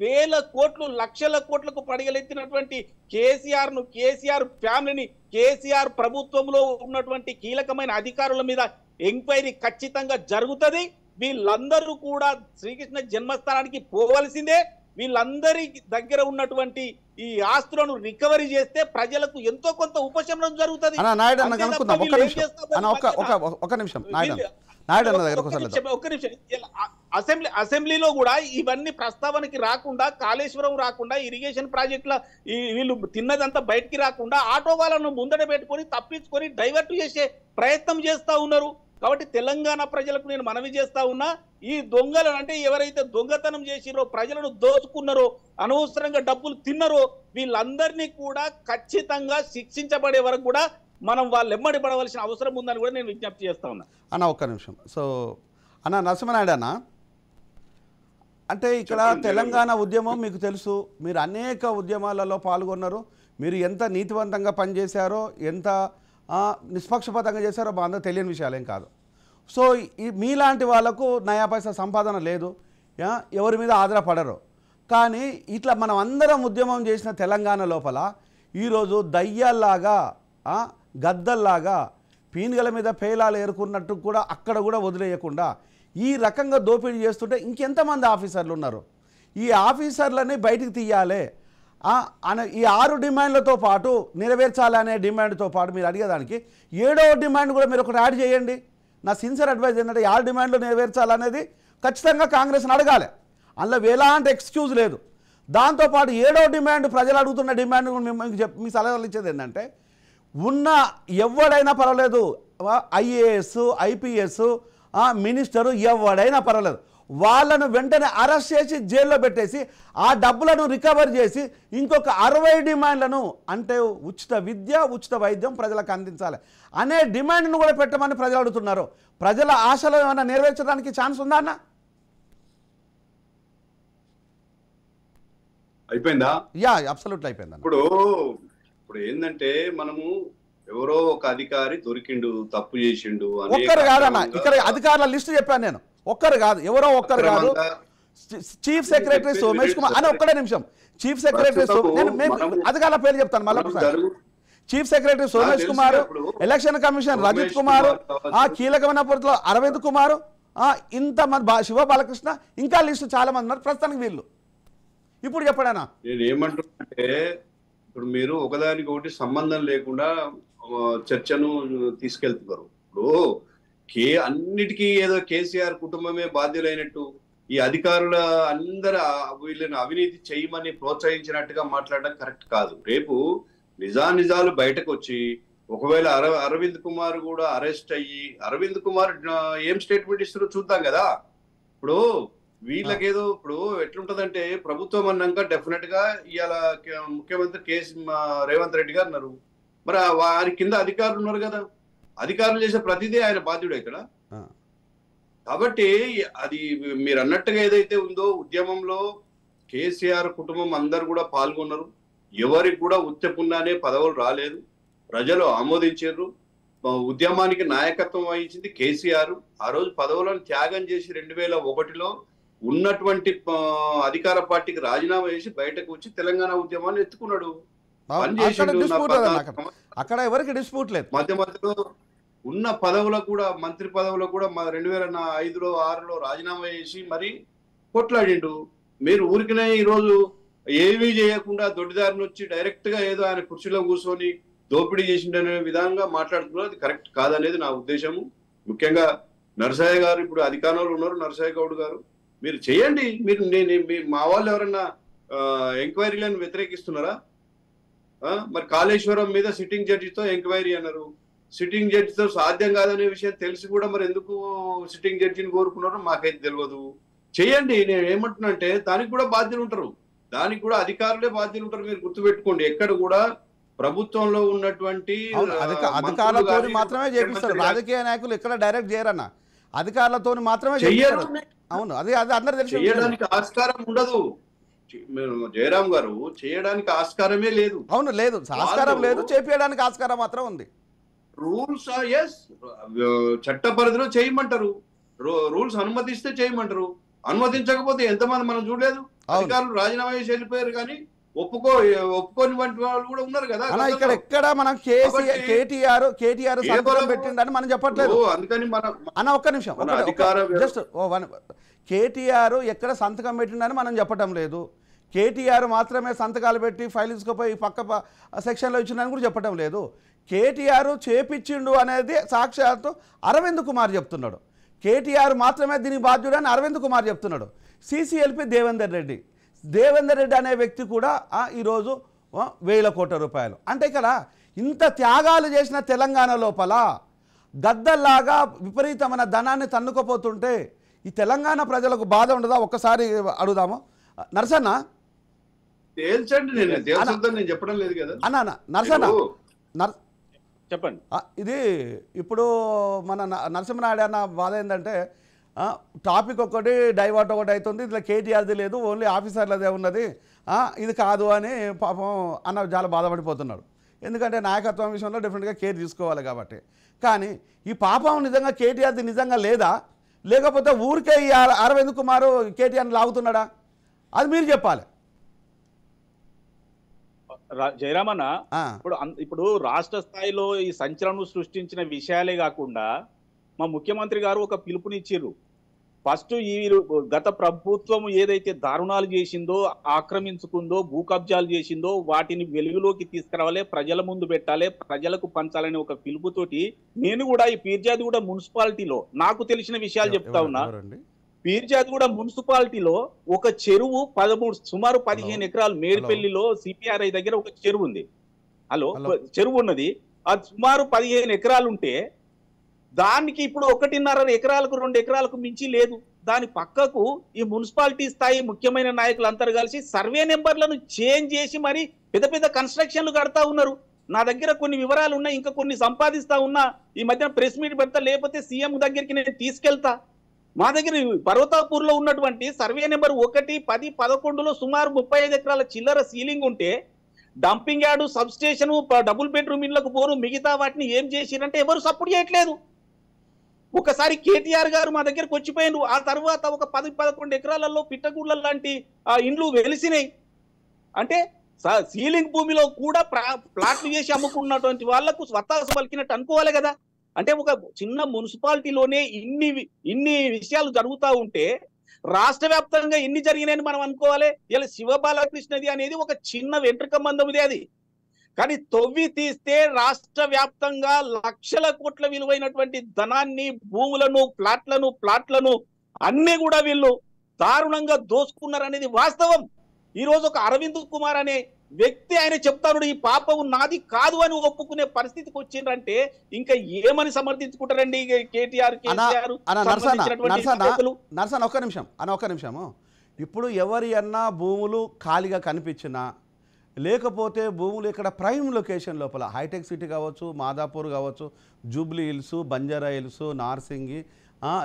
వేల కోట్లు లక్షల కోట్లకు పడగలెత్తినటువంటి కేసీఆర్ ఫ్యామిలీని, కేసీఆర్ ప్రభుత్వంలో ఉన్నటువంటి కీలకమైన అధికారుల మీద ఎంక్వైరీ ఖచ్చితంగా జరుగుతుంది. వీళ్ళందరూ కూడా శ్రీకృష్ణ జన్మస్థానానికి పోవలసిందే. వీళ్ళందరి దగ్గర ఉన్నటువంటి ఈ ఆస్తులను రికవరీ చేస్తే ప్రజలకు ఎంతో కొంత ఉపశమనం జరుగుతుంది. అసెంబ్లీలో కూడా ఇవన్నీ ప్రస్తావనకి రాకుండా, కాళేశ్వరం రాకుండా, ఇరిగేషన్ ప్రాజెక్టుల వీళ్ళు తిన్నదంతా బయటికి రాకుండా ఆటో వాళ్ళను ముందట పెట్టుకొని తప్పించుకొని డైవర్ట్ చేసే ప్రయత్నం చేస్తా ఉన్నారు. కాబట్టి తెలంగాణ ప్రజలకు నేను మనవి చేస్తా ఉన్నా, ఈ దొంగలను, అంటే ఎవరైతే దొంగతనం చేసిరో, ప్రజలను దోచుకున్నారో, అనవసరంగా డబ్బులు తిన్నారో, వీళ్ళందరినీ కూడా ఖచ్చితంగా శిక్షించబడే వరకు కూడా మనం వాళ్ళు ఎమ్మడి పడవలసిన అవసరం ఉందని కూడా నేను విజ్ఞప్తి చేస్తా ఉన్నా. అన్న ఒక్క నిమిషం. సో అన్న నరసింహనాయుడు అన్న, అంటే ఇక్కడ తెలంగాణ ఉద్యమం మీకు తెలుసు, మీరు అనేక ఉద్యమాలలో పాల్గొన్నారు, మీరు ఎంత నీతివంతంగా పనిచేశారో, ఎంత నిష్పక్షపాతంగా చేశారో మా అందరూ తెలియని విషయాలేం కాదు. సో మీలాంటి వాళ్ళకు నయా పైసా సంపాదన లేదు, ఎవరి మీద ఆధారపడరు. కానీ ఇట్లా మనం అందరం ఉద్యమం చేసిన తెలంగాణ లోపల ఈరోజు దయ్యాల్లాగా గద్దల్లాగా పీనుగల మీద పేలాలు ఏరుకున్నట్టు కూడా అక్కడ కూడా వదిలేయకుండా ఈ రకంగా దోపిడీ చేస్తుంటే ఇంకెంతమంది ఆఫీసర్లు ఉన్నారు? ఈ ఆఫీసర్లని బయటికి తీయాలి. ఈ 6 డిమాండ్లతో పాటు నెరవేర్చాలనే డిమాండ్తో పాటు మీరు అడిగేదానికి 7వ డిమాండ్ కూడా మీరు ఒకటి యాడ్ చేయండి. నా సిన్సియర్ అడ్వైజ్ ఏంటంటే 6 డిమాండ్లు నెరవేర్చాలనేది ఖచ్చితంగా కాంగ్రెస్ని అడగాలి, అందులో ఎలాంటి ఎక్స్క్యూజ్ లేదు. దాంతోపాటు 7వ డిమాండ్, ప్రజలు అడుగుతున్న డిమాండ్ మీ సలహాలు ఇచ్చేది ఏంటంటే, ఉన్న ఎవడైనా పర్వాలేదు, ఐఏఎస్ ఐపీఎస్ మినిస్టరు ఎవడైనా పర్వాలేదు, వాళ్ళను వెంటనే అరెస్ట్ చేసి జైల్లో పెట్టేసి ఆ డబ్బులను రికవర్ చేసి ఇంకొక 60 డిమాండ్లను, అంటే ఉచిత విద్య ఉచిత వైద్యం ప్రజలకు అందించాలి అనే డిమాండ్ను కూడా పెట్టమని ప్రజలు అడుగుతున్నారు. ప్రజల ఆశలు ఏమైనా నెరవేర్చడానికి ఛాన్స్ ఉందా అన్న? అయిపోయిందా? యా, అబ్సల్యూట్లీ అయిపోయింది. ఇప్పుడు ఏంటంటే మనము ఎవరో ఒక అధికారి దొరికిండు, తప్పు చేసిండు. ఒక్కరు కాదన్న, ఇక్కడ అధికారుల లిస్టు చెప్పాను నేను. ఒక్కరు కాదు, ఎవరో ఒక్కరు కాదు. చీఫ్ సెక్రటరీ సోమేష్ కుమార్ అని, ఒక్కడే నిమిషం. చీఫ్ సెక్రటరీ అధికారుల పేరు చెప్తాను మళ్ళీ. Chief secretary Somesh Kumar, election commission Rajith Kumar, కీలకమైన పొరలో అరవింద్ కుమార్, ఇంతమంది శివ బాలకృష్ణ, ఇంకా లిస్టు చాలా మంది ఉన్నారు. ప్రస్తుతానికి వీళ్ళు. ఇప్పుడు చెప్పడానా నేను ఏమంటున్నానంటే, ఇప్పుడు మీరు ఒకదానికి ఒకటి సంబంధం లేకుండా చర్చను తీసుకెళ్తున్నారు. ఇప్పుడు అన్నిటికీ ఏదో కేసీఆర్ కుటుంబమే బాధ్యులైనట్టు ఈ అధికారుల అందరూ వీళ్ళని అవినీతి చేయమని ప్రోత్సహించినట్టుగా మాట్లాడడం కరెక్ట్ కాదు. రేపు నిజాలు బయటకు వచ్చి ఒకవేళ అరవింద్ కుమార్ కూడా అరెస్ట్ అయ్యి, అరవింద్ కుమార్ ఏం స్టేట్మెంట్ ఇస్తారో చూద్దాం కదా. ఇప్పుడు వీళ్ళకేదో ఇప్పుడు ఎట్లుంటదంటే, ప్రభుత్వం అన్నాక డెఫినెట్ గా ఇవాళ ముఖ్యమంత్రి రేవంత్ రెడ్డి గారు ఉన్నారు, మరి వారి కింద అధికారులు ఉన్నారు కదా, అధికారులు చేసే ప్రతిదీ ఆయన బాధ్యుడు ఇక్కడ. కాబట్టి అది మీరు అన్నట్టుగా ఏదైతే ఉందో ఉద్యమంలో కేసీఆర్ కుటుంబం అందరు కూడా పాల్గొన్నారు. ఎవరికి కూడా ఉత్తపున్నానే పదవులు రాలేదు, ప్రజలు ఆమోదించారు. ఉద్యమానికి నాయకత్వం వహించింది కేసీఆర్. ఆ రోజు పదవులను త్యాగం చేసి 2001లో ఉన్నటువంటి అధికార పార్టీకి రాజీనామా చేసి బయటకు వచ్చి తెలంగాణ ఉద్యమాన్ని ఎత్తుకున్నాడు. అక్కడ ఎవరికి డిస్ప్యూట్ లేదు. మధ్య మధ్యలో ఉన్న పదవులకు కూడా, మంత్రి పదవులకు కూడా 2005లో 2006లో రాజీనామా చేసి మరి కొట్లాడిండు. మీరు ఊరికినే ఈరోజు ఏమీ చేయకుండా దొడ్డిదారిని వచ్చి డైరెక్ట్ గా ఏదో ఆయన కుర్చీలో కూర్చొని దోపిడీ చేసిండనే విధంగా మాట్లాడుతున్నారు. అది కరెక్ట్ కాదనేది నా ఉద్దేశము. ముఖ్యంగా నరసయ్య గారు ఇప్పుడు అధికారంలో ఉన్నారు, నరసయ్య గౌడ్ గారు, మీరు చేయండి. మీరు మా వాళ్ళు ఎవరన్నా ఎంక్వైరీలను వ్యతిరేకిస్తున్నారా? మరి కాళేశ్వరం మీద సిట్టింగ్ జడ్జితో ఎంక్వైరీ అన్నారు. సిట్టింగ్ జడ్జితో సాధ్యం కాదనే విషయం తెలిసి కూడా మరి ఎందుకు సిట్టింగ్ జడ్జిని కోరుకున్నారో మాకైతే తెలియదు. చేయండి. నేను ఏమంటున్నా అంటే, దానికి కూడా బాధ్యులు ఉంటారు, దానికి కూడా అధికారులే బాధ్యులు ఉంటారు. మీరు గుర్తుపెట్టుకోండి, ఎక్కడ కూడా ప్రభుత్వంలో ఉన్నటువంటి అధికారులతో మాత్రమే చేపిస్తారు. రాజకీయ నాయకులు ఎక్కడ డైరెక్ట్ చేయరన్న, అధికారులతో మాత్రమే చేస్తారు. అవును, అది అందరూ తెలుసు. చేయడానికి ఆస్కారం ఉండదు జయరాం గారు, చేయడానికి ఆస్కారమే లేదు. అవును, లేదు, ఆస్కారం లేదు, చేపించడానికి ఆస్కారం మాత్రం ఉంది. రూల్స్ చట్ట పరిధిలో చేయమంటారు, రూల్స్ అనుమతిస్తే చేయమంటారు, అనుమతించకపోతే ఎంతమంది మనం చూడలేదు. అధికారులు రాజీనామా చేసి వెళ్ళిపోయారు, కానీ ఒప్పుకోని వంటి వాళ్ళు కూడా ఉన్నారు కదా. ఇక్కడ ఎక్కడ మనం కేటీఆర్ సంతకం పెట్టిండని మనం చెప్పట్లేదు. అందుకని మనం అన్న ఒక్క నిమిషం, జస్ట్ కేటీఆర్ ఎక్కడ సంతకం పెట్టిండని మనం చెప్పటం లేదు. కేటీఆర్ మాత్రమే సంతకాలు పెట్టి ఫైల్ తీసుకుపోయి పక్క సెక్షన్లో ఇచ్చిండని కూడా చెప్పటం లేదు. కేటీఆర్ చేపించిండు అనేది సాక్షాత్తు అరవింద్ కుమార్ చెప్తున్నాడు. కేటీఆర్ మాత్రమే దీనికి బాధ్యుడని అరవింద్ కుమార్ చెప్తున్నాడు. సిసిఎల్పి దేవేందర్ రెడ్డి అనే వ్యక్తి కూడా ఈరోజు 1,000 కోట్ల రూపాయలు. అంటే ఇక్కడ ఇంత త్యాగాలు చేసిన తెలంగాణ లోపల గద్దల్లాగా విపరీతమైన ధనాన్ని తన్నుకుపోతుంటే ఈ తెలంగాణ ప్రజలకు బాధ ఉండదా? ఒక్కసారి అడుగుదాము. నరసన్న నేను చెప్పడం లేదు కదా అన్న. నరసన్న చెప్పండి. ఇది ఇప్పుడు మన నరసింహనాయుడు అన్న బాధ ఏంటంటే, టాపిక్ ఒకటి డైవర్ట్ ఒకటి అవుతుంది, ఇట్లా కేటీఆర్ది లేదు, ఓన్లీ ఆఫీసర్లదే ఉన్నది, ఇది కాదు అని పాపం అన్న చాలా బాధపడిపోతున్నాడు. ఎందుకంటే నాయకత్వం విషయంలో డెఫినెట్గా కేర్ తీసుకోవాలి కాబట్టి. కానీ ఈ పాపం నిజంగా కేటీఆర్ది నిజంగా లేదా, లేకపోతే ఊరికే ఈ అరవింద్ కుమార్ కేటీఆర్ని లాగుతున్నాడా, అది మీరు చెప్పాలి. జయరామన్న, ఇప్పుడు రాష్ట్ర స్థాయిలో ఈ సంచలనం సృష్టించిన విషయాలే కాకుండా మా ముఖ్యమంత్రి గారు ఒక పిలుపునిచ్చిర్రు. ఫస్ట్ ఈ గత ప్రభుత్వం ఏదైతే దారుణాలు చేసిందో, ఆక్రమించుకుందో, భూ కబ్జాలు చేసిందో వాటిని వెలుగులోకి తీసుకురావాలి, ప్రజల ముందు పెట్టాలి, ప్రజలకు పంచాలనే ఒక పిలుపుతోటి నేను కూడా ఈ పీర్జాదిగూడ మున్సిపాలిటీలో నాకు తెలిసిన విషయాలు చెప్తా ఉన్నా. పీర్జాదిగూడ మున్సిపాలిటీలో ఒక చెరువు సుమారు 15 ఎకరాలు మేడిపల్లిలో సిపిఆర్ఐ దగ్గర ఒక చెరువు ఉంది. చెరువు ఉన్నది, అది సుమారు 15 ఎకరాలు ఉంటే దానికి ఇప్పుడు 1.5 ఎకరాలకు 2 ఎకరాలకు మించి లేదు. దాని పక్కకు ఈ మున్సిపాలిటీ స్థాయి ముఖ్యమైన నాయకులందరూ కలిసి సర్వే నెంబర్లను చేంజ్ చేసి మరి పెద్ద పెద్ద కన్స్ట్రక్షన్లు కడతా ఉన్నారు. నా దగ్గర కొన్ని వివరాలు ఉన్నాయి, ఇంకా కొన్ని సంపాదిస్తా ఉన్నా. ఈ మధ్య ప్రెస్ మీట్ పెడతా, లేకపోతే సీఎం దగ్గరికి నేను తీసుకెళ్తా. మా దగ్గర పర్వతాపూర్ లో ఉన్నటువంటి సర్వే నెంబర్ 1, 10, 11లో సుమారు 35 ఎకరాల చిల్లర సీలింగ్ ఉంటే dumping yard, sub station, double bedroom ఇళ్లకు పోరు, మిగతా వాటిని ఏం చేసిరంటే ఎవరు సపోర్ట్ చేయట్లేదు. ఒకసారి కేటీఆర్ గారు మా దగ్గరకు వచ్చిపోయినారు. ఆ తర్వాత ఒక 10-11 ఎకరాలలో పిట్టగూళ్ళ లాంటి ఇండ్లు వెలిసినాయి. అంటే సీలింగ్ భూమిలో కూడా ప్లాట్లు చేసి అమ్ముకున్నటువంటి వాళ్లకు స్వతాసు పలికినట్టు అనుకోవాలి కదా. అంటే ఒక చిన్న మున్సిపాలిటీలోనే ఇన్ని విషయాలు జరుగుతూ ఉంటే రాష్ట్ర వ్యాప్తంగా ఎన్ని జరిగినాయని మనం అనుకోవాలి. ఇలా శివబాలకృష్ణది అనేది ఒక చిన్న వెంట్రుక మందముదే అది. కానీ తవ్వి తీస్తే రాష్ట్ర వ్యాప్తంగా లక్షల కోట్ల విలువైనటువంటి ధనాన్ని, భూములను, ప్లాట్లను అన్ని కూడా వీళ్ళు దారుణంగా దోచుకున్నారనేది వాస్తవం. ఈ రోజు ఒక అరవింద్ కుమార్ అనే వ్యక్తి ఆయన చెప్తారు ఈ పాపం నాది కాదు అని ఒప్పుకునే పరిస్థితికి వచ్చిందంటే ఇంకా ఏమని సమర్థించుకుంటారండి కేటీఆర్? నర్సన్ ఒక్క నిమిషము. ఇప్పుడు ఎవరి అన్నా భూములు ఖాళీగా కనిపించినా, లేకపోతే భూములు ఇక్కడ ప్రైమ్ లొకేషన్ లోపల హైటెక్ సిటీ కావచ్చు, మాదాపూర్ కావచ్చు, Jubilee hills, Banjara hills, Narsingi,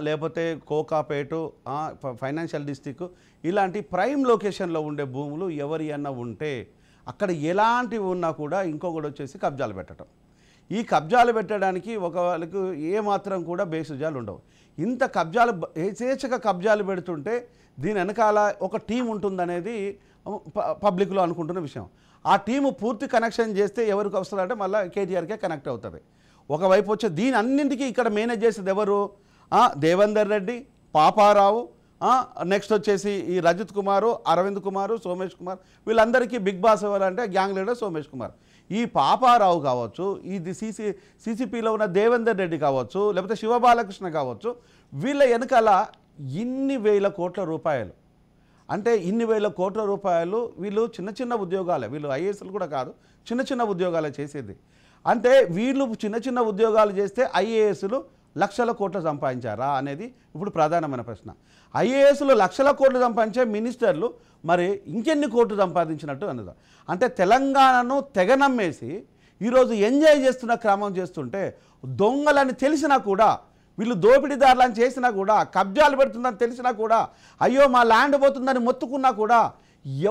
లేకపోతే కోకాపేటు, ఫైనాన్షియల్ డిస్టిక్, ఇలాంటి ప్రైమ్ లొకేషన్లో ఉండే భూములు ఎవరి అన్నా ఉంటే అక్కడ ఎలాంటివి ఉన్నా కూడా ఇంకొకటి వచ్చేసి కబ్జాలు పెట్టడం. ఈ కబ్జాలు పెట్టడానికి వాళ్ళకు ఏమాత్రం కూడా బేసుజాలు ఉండవు. ఇంత కబ్జాలు యథేచ్ఛగా కబ్జాలు పెడుతుంటే దీని వెనకాల ఒక టీం ఉంటుందనేది పబ్లిక్లో అనుకుంటున్న విషయం. ఆ టీము పూర్తి కనెక్షన్ చేస్తే ఎవరికి వస్తుందంటే మళ్ళీ కేటీఆర్కే కనెక్ట్ అవుతుంది. ఒకవైపు వచ్చే దీని అన్నింటికీ ఇక్కడ మేనేజ్ చేసేది ఎవరు? దేవేందర్ రెడ్డి, పాపారావు, నెక్స్ట్ వచ్చేసి ఈ రజత్ కుమారు, అరవింద్ కుమారు, సోమేష్ కుమార్, వీళ్ళందరికీ బిగ్ బాస్ ఎవరంటే గ్యాంగ్ లీడర్ సోమేష్ కుమార్. ఈ పాపారావు కావచ్చు, ఇది సిసిపిలో ఉన్న దేవేందర్ రెడ్డి కావచ్చు, లేకపోతే శివబాలకృష్ణ కావచ్చు, వీళ్ళ వెనకాల ఇన్ని వేల కోట్ల రూపాయలు, అంటే ఇన్ని వేల కోట్ల రూపాయలు వీళ్ళు చిన్న ఉద్యోగాలే, వీళ్ళు ఐఏఎస్లు కూడా కాదు, చిన్న ఉద్యోగాలే చేసేది. అంటే వీళ్ళు చిన్న ఉద్యోగాలు చేస్తే ఐఏఎస్లు లక్షల కోట్లు సంపాదించారా అనేది ఇప్పుడు ప్రధానమైన ప్రశ్న. ఐఏఎస్లు లక్షల కోట్లు సంపాదించే మినిస్టర్లు మరి ఇంకెన్ని కోట్లు సంపాదించినట్టు అన్నది. అంటే తెలంగాణను తెగనమ్మేసి ఈరోజు ఎంజాయ్ చేస్తున్న క్రమం చేస్తుంటే, దొంగలని తెలిసినా కూడా, వీళ్ళు దోపిడీదారులని చేసినా కూడా, కబ్జాలు పెడుతుందని తెలిసినా కూడా, అయ్యో మా ల్యాండ్ పోతుందని మొత్తుకున్నా కూడా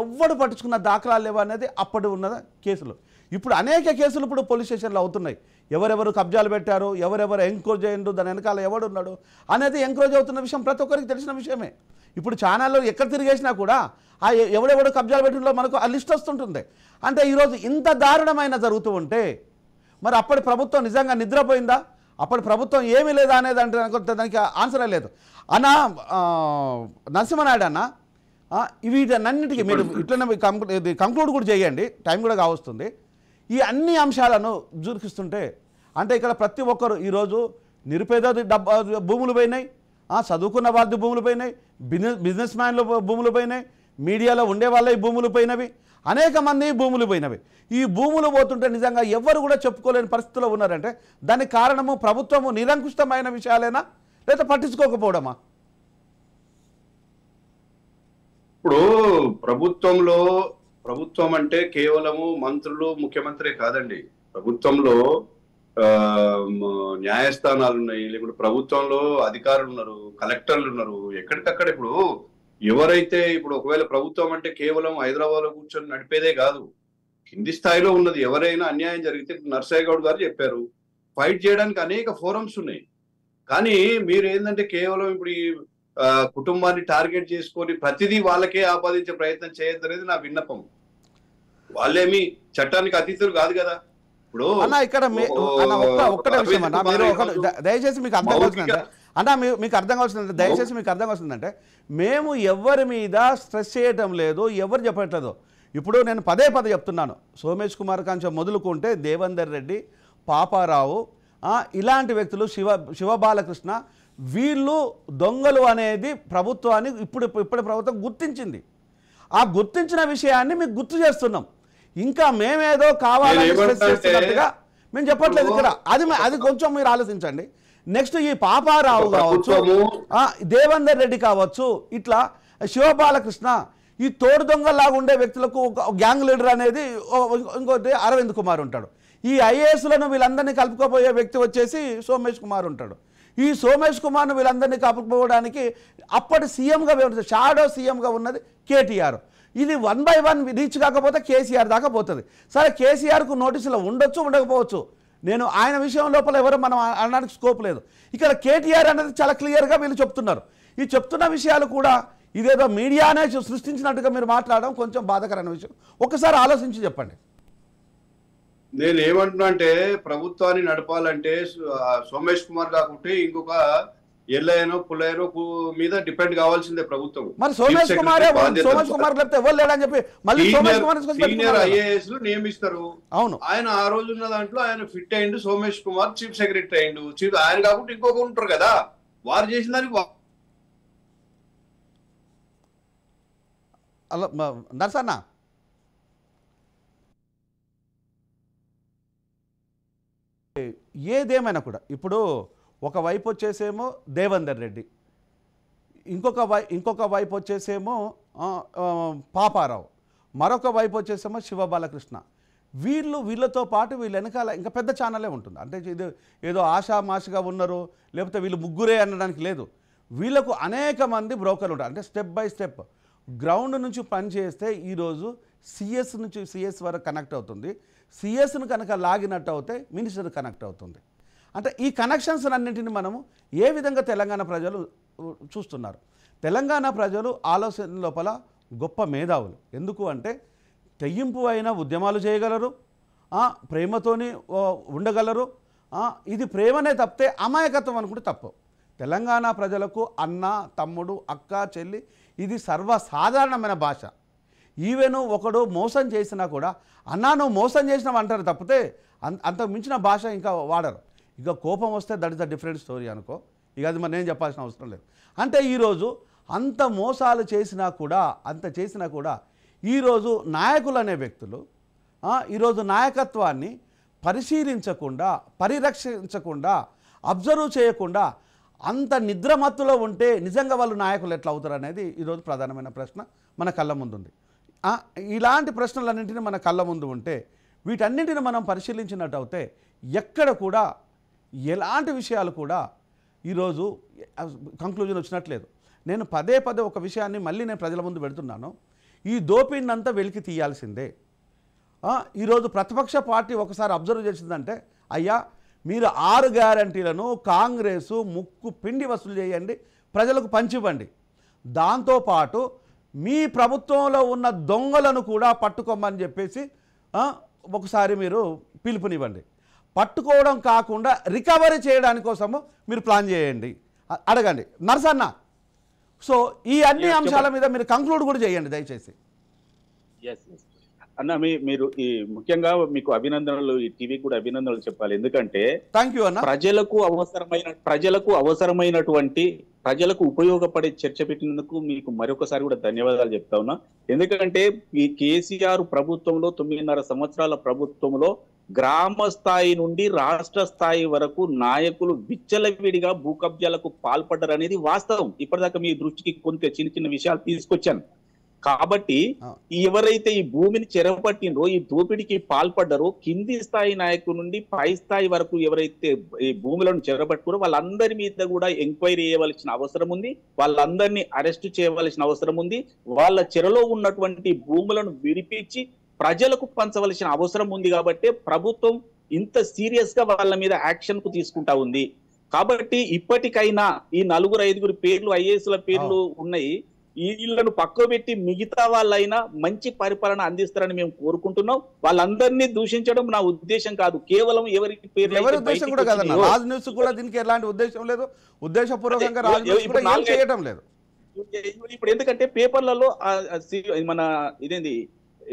ఎవడు పట్టించుకున్న దాఖలాలు లేవు అనేది అప్పుడు ఉన్న కేసులు. ఇప్పుడు అనేక కేసులు ఇప్పుడు పోలీస్ స్టేషన్లో అవుతున్నాయి. ఎవరెవరు కబ్జాలు పెట్టారు, ఎవరెవరు ఎంక్రోజ్ అయ్యిండు, దాని వెనకాల ఎవడున్నాడు అనేది ఎంక్రోజ్ అవుతున్న విషయం ప్రతి ఒక్కరికి తెలిసిన విషయమే. ఇప్పుడు ఛానల్లో ఎక్కడ తిరిగేసినా కూడా ఎవడెవడు కబ్జాలు పెట్టినలో మనకు ఆ లిస్ట్ వస్తుంటుంది. అంటే ఈరోజు ఇంత దారుణమైన జరుగుతూ ఉంటే మరి అప్పటి ప్రభుత్వం నిజంగా నిద్రపోయిందా? అప్పటి ప్రభుత్వం ఏమీ లేదా అనేది అంటే దానికి ఆన్సరే లేదు. అన్న నరసింహనాయుడు అన్న, వీటన్నింటికి మీరు ఇట్లనే కంక్లూడ్ కూడా చేయండి, టైం కూడా కావస్తుంది. ఈ అన్ని అంశాలను జురికిస్తుంటే అంటే ఇక్కడ ప్రతి ఒక్కరు ఈరోజు నిరుపేద భూములు పోయినాయి, చదువుకున్న వాళ్ళ భూములు పోయినాయి, బిజినెస్ మ్యాన్ల భూములు పోయినాయి, మీడియాలో ఉండే వాళ్ళ భూములు పోయినవి, అనేక మంది భూములు పోయినవి. ఈ భూములు పోతుంటే నిజంగా ఎవరు కూడా చెప్పుకోలేని పరిస్థితిలో ఉన్నారంటే దానికి కారణము ప్రభుత్వము నిరంకుశమైన విషయాలేనా, లేదా పట్టించుకోకపోవడమా? ఇప్పుడు ప్రభుత్వం అంటే కేవలము మంత్రులు, ముఖ్యమంత్రి కాదండి. ప్రభుత్వంలో న్యాయస్థానాలు ఉన్నాయి, లేకుంటే ప్రభుత్వంలో అధికారులు ఉన్నారు, కలెక్టర్లు ఉన్నారు. ఎక్కడికక్కడ ఇప్పుడు ఎవరైతే ఇప్పుడు ఒకవేళ ప్రభుత్వం అంటే కేవలం హైదరాబాద్ లో కూర్చొని నడిపేదే కాదు, కింది స్థాయిలో ఉన్నది. ఎవరైనా అన్యాయం జరిగితే నర్సయ్య గౌడ్ గారు చెప్పారు, ఫైట్ చేయడానికి అనేక ఫోరమ్స్ ఉన్నాయి. కానీ మీరు ఏంటంటే కేవలం ఇప్పుడు ఈ కుటుంబాన్ని టార్గెట్ చేసుకొని ప్రతిదీ వాళ్ళకే ఆపాదించే ప్రయత్నం చేయొద్దనేది నా విన్నపం. వాళ్ళేమి చట్టానికి అతీతులు కాదు కదా. ఇప్పుడు అన్న ఇక్కడ ఒక్కటే విషయం అన్న, మీరు దయచేసి మీకు అర్థం కావాల్సిందంటే అన్న, మీకు అర్థం కావాల్సిందంటే దయచేసి మీకు అర్థం కావాల్సిందంటే మేము ఎవరి మీద స్ట్రెస్ చేయటం లేదు, ఎవరు చెప్పట్లేదు. ఇప్పుడు నేను పదే చెప్తున్నాను, సోమేష్ కుమార్ కాంచ మొదలుకుంటే దేవేందర్ రెడ్డి, పాపారావు, ఇలాంటి వ్యక్తులు, శివబాలకృష్ణ, వీళ్ళు దొంగలు అనేది ప్రభుత్వాన్ని ఇప్పుడు ప్రభుత్వం గుర్తించింది. ఆ గుర్తించిన విషయాన్ని మీకు గుర్తు చేస్తున్నాం. ఇంకా మేమేదో కావాలని స్ట్రెస్ చేస్తున్నట్టుగా మేము చెప్పట్లేదు ఇక్కడ. అది కొంచెం మీరు ఆలోచించండి. నెక్స్ట్ ఈ పాపారావు కావచ్చు, దేవేందర్ రెడ్డి కావచ్చు, ఇట్లా శివబాలకృష్ణ, ఈ తోడు దొంగలాగా ఉండే వ్యక్తులకు ఒక గ్యాంగ్ లీడర్ అనేది ఇంకోటి అరవింద్ కుమార్ ఉంటాడు. ఈ ఐఏఎస్లను వీళ్ళందరినీ కలుపుకోబోయే వ్యక్తి వచ్చేసి సోమేష్ కుమార్ ఉంటాడు. ఈ సోమేష్ కుమార్ను వీళ్ళందరినీ కలుపుకోవడానికి అప్పటి సీఎంగా షాడో సీఎంగా ఉన్నది కేటీఆర్. ఇది 1 by 1 రీచ్ కాకపోతే కేసీఆర్ దాకా పోతుంది. సరే, కేసీఆర్కు నోటీసులు ఉండొచ్చు, ఉండకపోవచ్చు. నేను ఆయన విషయం లోపల ఎవరు మనం అనడానికి స్కోప్ లేదు. ఇక్కడ కేటీఆర్ అనేది చాలా క్లియర్గా వీళ్ళు చెప్తున్నారు. ఈ చెప్తున్న విషయాలు కూడా ఇదేదో మీడియానే సృష్టించినట్టుగా మీరు మాట్లాడడం కొంచెం బాధాకరమైన విషయం. ఒకసారి ఆలోచించి చెప్పండి. నేను ఏమంటున్నా అంటే, ప్రభుత్వాన్ని నడపాలంటే సోమేష్ కుమార్ కాకుంటే ఇంకొక ఎల్లయ్యనో పుల్లయ్యనో మీద డిపెండ్ కావాల్సిందే ప్రభుత్వం. మరి సోమేష్ కుమార్ లేకపోతే ఎవరు లేడని చెప్పి మళ్ళీ సీనియర్ ఐఏఎస్ నియమిస్తారు. అవును, ఆయన ఆ రోజు ఉన్న దాంట్లో ఆయన ఫిట్ అయ్యిండు. సోమేష్ కుమార్ చీఫ్ సెక్రటరీ అయ్యిండు. ఆయన కాకుండా ఇంకొక ఉంటారు కదా, వారు చేసిన దానికి నర్సన్న ఏదేమైనా కూడా ఇప్పుడు ఒకవైపు వచ్చేసేమో దేవేందర్ రెడ్డి, ఇంకొక వైపు వచ్చేసేమో పాపారావు, మరొక వైపు వచ్చేసేమో శివబాలకృష్ణ. వీళ్ళతో పాటు వీళ్ళ వెనకాల ఇంకా పెద్ద ఛానలే ఉంటుంది. అంటే ఇది ఏదో ఆషామాషిగా ఉన్నారు, లేకపోతే వీళ్ళు ముగ్గురే అనడానికి లేదు. వీళ్ళకు అనేక మంది బ్రోకర్లు ఉంటారు. అంటే స్టెప్ బై స్టెప్ గ్రౌండ్ నుంచి పనిచేస్తే ఈరోజు సిఎస్ నుంచి సిఎస్ వరకు కనెక్ట్ అవుతుంది. సిఎస్ను కనుక లాగినట్టు అవుతే మినిస్టర్ కనెక్ట్ అవుతుంది. అంటే ఈ కనెక్షన్స్ అన్నింటినీ మనము ఏ విధంగా తెలంగాణ ప్రజలు చూస్తున్నారు. తెలంగాణ ప్రజలు ఆలోచన లోపల గొప్ప మేధావులు. ఎందుకు అంటే తెగింపు అయిన ఉద్యమాలు చేయగలరు, ప్రేమతోని ఉండగలరు. ఇది ప్రేమనే తప్పితే అమాయకత్వం అనుకుంటే తప్పు. తెలంగాణ ప్రజలకు అన్న, తమ్ముడు, అక్క, చెల్లి ఇది సర్వసాధారణమైన భాష. ఈవెను ఒకడు మోసం చేసినా కూడా అన్నా నువ్వు మోసం చేసినావు అంటారు తప్పితే అంతకు మించిన భాష ఇంకా వాడరు. ఇక కోపం వస్తే that is the different story అనుకో. ఇక అది మరి నేను చెప్పాల్సిన అవసరం లేదు. అంటే ఈరోజు అంత మోసాలు చేసినా కూడా ఈరోజు నాయకులు అనే వ్యక్తులు ఈరోజు నాయకత్వాన్ని పరిశీలించకుండా, పరిరక్షించకుండా, అబ్జర్వ్ చేయకుండా అంత నిద్రమత్తులో ఉంటే నిజంగా వాళ్ళు నాయకులు ఎట్లా అవుతారు అనేది ఈరోజు ప్రధానమైన ప్రశ్న మన కళ్ళ ముందు ఉంది. ఇలాంటి ప్రశ్నలన్నింటినీ మన కళ్ళ ముందు ఉంటే వీటన్నింటిని మనం పరిశీలించినట్టు అయితే ఎక్కడ కూడా ఎలాంటి విషయాలు కూడా ఈరోజు కంక్లూజన్ వచ్చినట్లేదు. నేను పదే ఒక విషయాన్ని మళ్ళీ నేను ప్రజల ముందు పెడుతున్నాను. ఈ దోపిడినంతా వెలికి తీయాల్సిందే. ఈరోజు ప్రతిపక్ష పార్టీ ఒకసారి అబ్జర్వ్ చేసిందంటే, అయ్యా మీరు 6 గ్యారంటీలను కాంగ్రెసు ముక్కు పిండి వసూలు చేయండి, ప్రజలకు పంచివ్వండి. దాంతోపాటు మీ ప్రభుత్వంలో ఉన్న దొంగలను కూడా పట్టుకోమని చెప్పేసి ఒకసారి మీరు పిలుపునివ్వండి. పట్టుకోవడం కాకుండా రికవరీ చేయడానికి కోసము మీరు ప్లాన్ చేయండి, అడగండి నర్సన్న. సో ఈ అన్ని అంశాల మీద మీరు కంక్లూడ్ కూడా చేయండి దయచేసి. అన్న మీరు ఈ ముఖ్యంగా మీకు అభినందనలు, ఈ టీవీ కూడా అభినందనలు చెప్పాలి. ఎందుకంటే థ్యాంక్ యూ అన్న. ప్రజలకు అవసరమైనటువంటి ప్రజలకు ఉపయోగపడే చర్చ పెట్టినందుకు మీకు మరొకసారి కూడా ధన్యవాదాలు చెప్తా ఉన్నా. ఎందుకంటే ఈ కేసీఆర్ ప్రభుత్వంలో 9.5 సంవత్సరాల ప్రభుత్వంలో గ్రామ స్థాయి నుండి రాష్ట్ర స్థాయి వరకు నాయకులు విచ్చలవిడిగా భూ కబ్జాలకు పాల్పడ్డారు అనేది వాస్తవం. ఇప్పటిదాకా మీ దృష్టికి కొంత చిన్న విషయాలు తీసుకొచ్చాను. కాబట్టి ఎవరైతే ఈ భూమిని చెరపట్టినరో, ఈ దోపిడీకి పాల్పడ్డారో, కింది స్థాయి నాయకుల నుండి పై స్థాయి వరకు ఎవరైతే ఈ భూములను చెరపట్టుకున్నారో వాళ్ళందరి మీద కూడా ఎంక్వైరీ చేయవలసిన అవసరం ఉంది. వాళ్ళందరినీ అరెస్ట్ చేయవలసిన అవసరం ఉంది. వాళ్ళ చెరలో ఉన్నటువంటి భూములను విడిపించి ప్రజలకు పంచవలసిన అవసరం ఉంది. కాబట్టి ప్రభుత్వం ఇంత సీరియస్ గా వాళ్ళ మీద యాక్షన్ కు తీసుకుంటా ఉంది. కాబట్టి ఇప్పటికైనా ఈ 4-5 పేర్లు ఐఏఎస్ల పేర్లు ఉన్నాయి, వీళ్ళను పక్కబెట్టి మిగతా వాళ్ళైనా మంచి పరిపాలన అందిస్తారని మేము కోరుకుంటున్నాం. వాళ్ళందరినీ దూషించడం నా ఉద్దేశం కాదు. కేవలం ఎవరికి పేర్లు ఉద్దేశం కూడా కాదన్న, రాజ్ న్యూస్ కూడా దీనికి ఎలాంటి ఉద్దేశం లేదు, ఉద్దేశపూర్వకంగా రాజ్ న్యూస్ కూడా ఏం చేయడం లేదు. ఇప్పుడు ఎందుకంటే పేపర్లలో మన ఇదేంది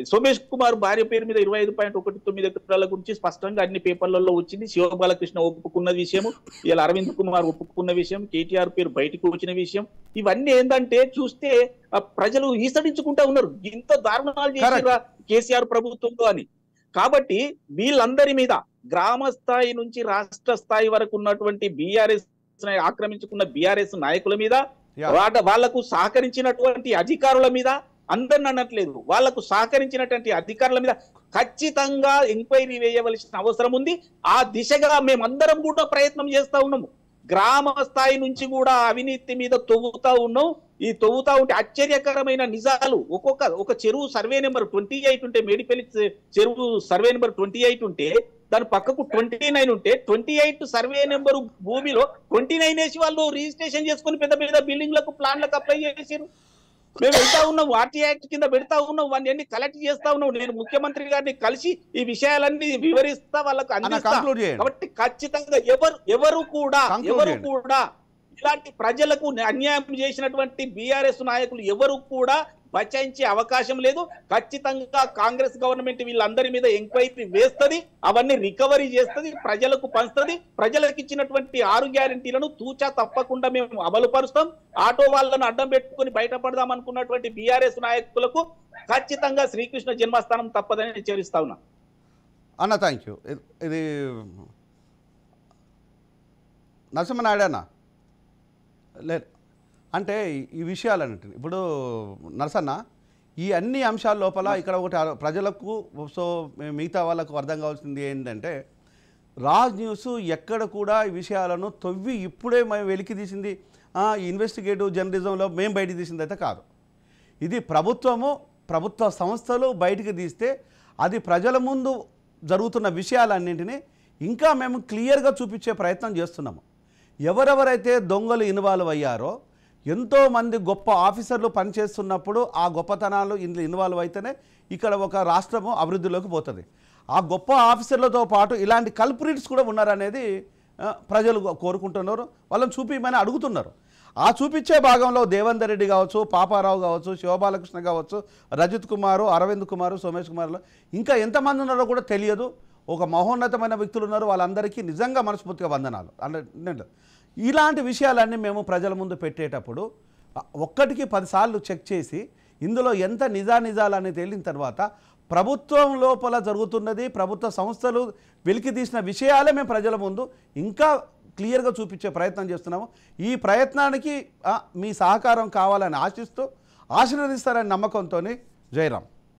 సోమేష్ కుమార్ భార్య పేరు మీద 25.19 ఎకరాల గురించి స్పష్టంగా అన్ని పేపర్లలో వచ్చింది. శివబాలకృష్ణ ఒప్పుకున్న విషయం, ఇలా అరవింద్ కుమార్ ఒప్పుకున్న విషయం, కేటీఆర్ పేరు బయటకు వచ్చిన విషయం, ఇవన్నీ ఏంటంటే చూస్తే ప్రజలు ఈసడించుకుంటా ఉన్నారు, ఇంత దారుణాలు చేసిన కేసీఆర్ ప్రభుత్వంలో అని. కాబట్టి వీళ్ళందరి మీద గ్రామ స్థాయి నుంచి రాష్ట్ర స్థాయి వరకు ఉన్నటువంటి బీఆర్ఎస్ ఆక్రమించుకున్న బీఆర్ఎస్ నాయకుల మీద, వాళ్లకు సహకరించినటువంటి అధికారుల మీద, అందరిని అనట్లేదు, వాళ్లకు సహకరించినటువంటి అధికారుల మీద ఖచ్చితంగా ఎంక్వైరీ వేయవలసిన అవసరం ఉంది. ఆ దిశగా మేమందరం కూడా ప్రయత్నం చేస్తా ఉన్నాము. గ్రామ స్థాయి నుంచి కూడా అవినీతి మీద తవ్వుతా ఉన్నాం. ఈ తవ్వుతా ఉంటే ఆశ్చర్యకరమైన నిజాలు, ఒక చెరువు సర్వే నెంబర్ 28 ఉంటే, మేడిపల్లి చెరువు సర్వే నెంబర్ 28 ఉంటే దాని పక్కకు 29 ఉంటే 28 సర్వే నెంబరు భూమిలో 29 వేసి వాళ్ళు రిజిస్ట్రేషన్ చేసుకుని పెద్ద పెద్ద బిల్డింగ్లకు ప్లాన్లకు అప్లై చేసారు. మేము వెళ్తా ఉన్నాం, ఆర్టీ యాక్ట్ కింద పెడతా ఉన్నాం, వాటిని కలెక్ట్ చేస్తా ఉన్నాం. నేను ముఖ్యమంత్రి గారిని కలిసి ఈ విషయాలన్నీ వివరిస్తా, వాళ్ళకు అందిస్తా. కాబట్టి ఖచ్చితంగా ఎవరు కూడా ఇలాంటి ప్రజలకు అన్యాయం చేసినటువంటి బీఆర్ఎస్ నాయకులు ఎవరు కూడా బచాయించే అవకాశం లేదు. ఖచ్చితంగా కాంగ్రెస్ గవర్నమెంట్ వీళ్ళందరి మీద ఎంక్వైరీ వేస్తుంది, అవన్నీ రికవరీ చేస్తుంది, ప్రజలకు పంచుతుంది. ప్రజలకు ఇచ్చినటువంటి 6 గ్యారెంటీలను తూచా తప్పకుండా మేము అమలుపరుస్తాం. ఆటో వాళ్ళను అడ్డం పెట్టుకుని బయటపడదాం అనుకున్నటువంటి బీఆర్ఎస్ నాయకులకు ఖచ్చితంగా శ్రీకృష్ణ జన్మస్థానం తప్పదని హెచ్చరిస్తా ఉన్నా. అన్న థ్యాంక్ యూ. ఇది నరసింహనాయుడు అన్న లేదు అంటే ఈ విషయాలన్నింటినీ ఇప్పుడు నరసన్న ఈ అన్ని అంశాల లోపల ఇక్కడ ఒకటి ప్రజలకు, సో మిగతా వాళ్ళకు అర్థం కావాల్సింది ఏంటంటే, రాజ్ న్యూస్ ఎక్కడ కూడా ఈ విషయాలను తవ్వి ఇప్పుడే మేము వెలికి తీసింది, ఇన్వెస్టిగేటివ్ జర్నలిజంలో మేము బయటికి తీసింది అయితే కాదు. ఇది ప్రభుత్వ సంస్థలు బయటికి తీస్తే అది ప్రజల ముందు జరుగుతున్న విషయాలన్నింటినీ ఇంకా మేము క్లియర్గా చూపించే ప్రయత్నం చేస్తున్నాము. ఎవరెవరైతే దొంగలు ఇన్వాల్వ్ అయ్యారో, ఎంతోమంది గొప్ప ఆఫీసర్లు పనిచేస్తున్నప్పుడు ఆ గొప్పతనాలు ఇందులో ఇన్వాల్వ్ అయితేనే ఇక్కడ ఒక రాష్ట్రము అభివృద్ధిలోకి పోతుంది. ఆ గొప్ప ఆఫీసర్లతో పాటు ఇలాంటి కల్ప్రిట్స్ కూడా ఉన్నారనేది ప్రజలు కోరుకుంటున్నారు, వాళ్ళని చూపించమని అడుగుతున్నారు. ఆ చూపించే భాగంలో దేవేందర్ రెడ్డి కావచ్చు, పాపారావు కావచ్చు, శివబాలకృష్ణ కావచ్చు, రజిత్ కుమారు, అరవింద్ కుమారు, సోమేష్ కుమార్లో ఇంకా ఎంతమంది ఉన్నారో కూడా తెలియదు. ఒక మహోన్నతమైన వ్యక్తులు ఉన్నారు, వాళ్ళందరికీ నిజంగా మనస్ఫూర్తిగా వందనాలు. అంటే ఇలాంటి విషయాలన్నీ మేము ప్రజల ముందు పెట్టేటప్పుడు ఒక్కటికి 10 సార్లు చెక్ చేసి ఇందులో ఎంత నిజానిజాలని తేలిన తర్వాత ప్రభుత్వం లోపల జరుగుతున్నది, ప్రభుత్వ సంస్థలు వెలికి తీసిన విషయాలే మేము ప్రజల ముందు ఇంకా క్లియర్గా చూపించే ప్రయత్నం చేస్తున్నాము. ఈ ప్రయత్నానికి మీ సహకారం కావాలని ఆశిస్తూ ఆశీర్వదిస్తారని నమ్మకంతో జయరాం.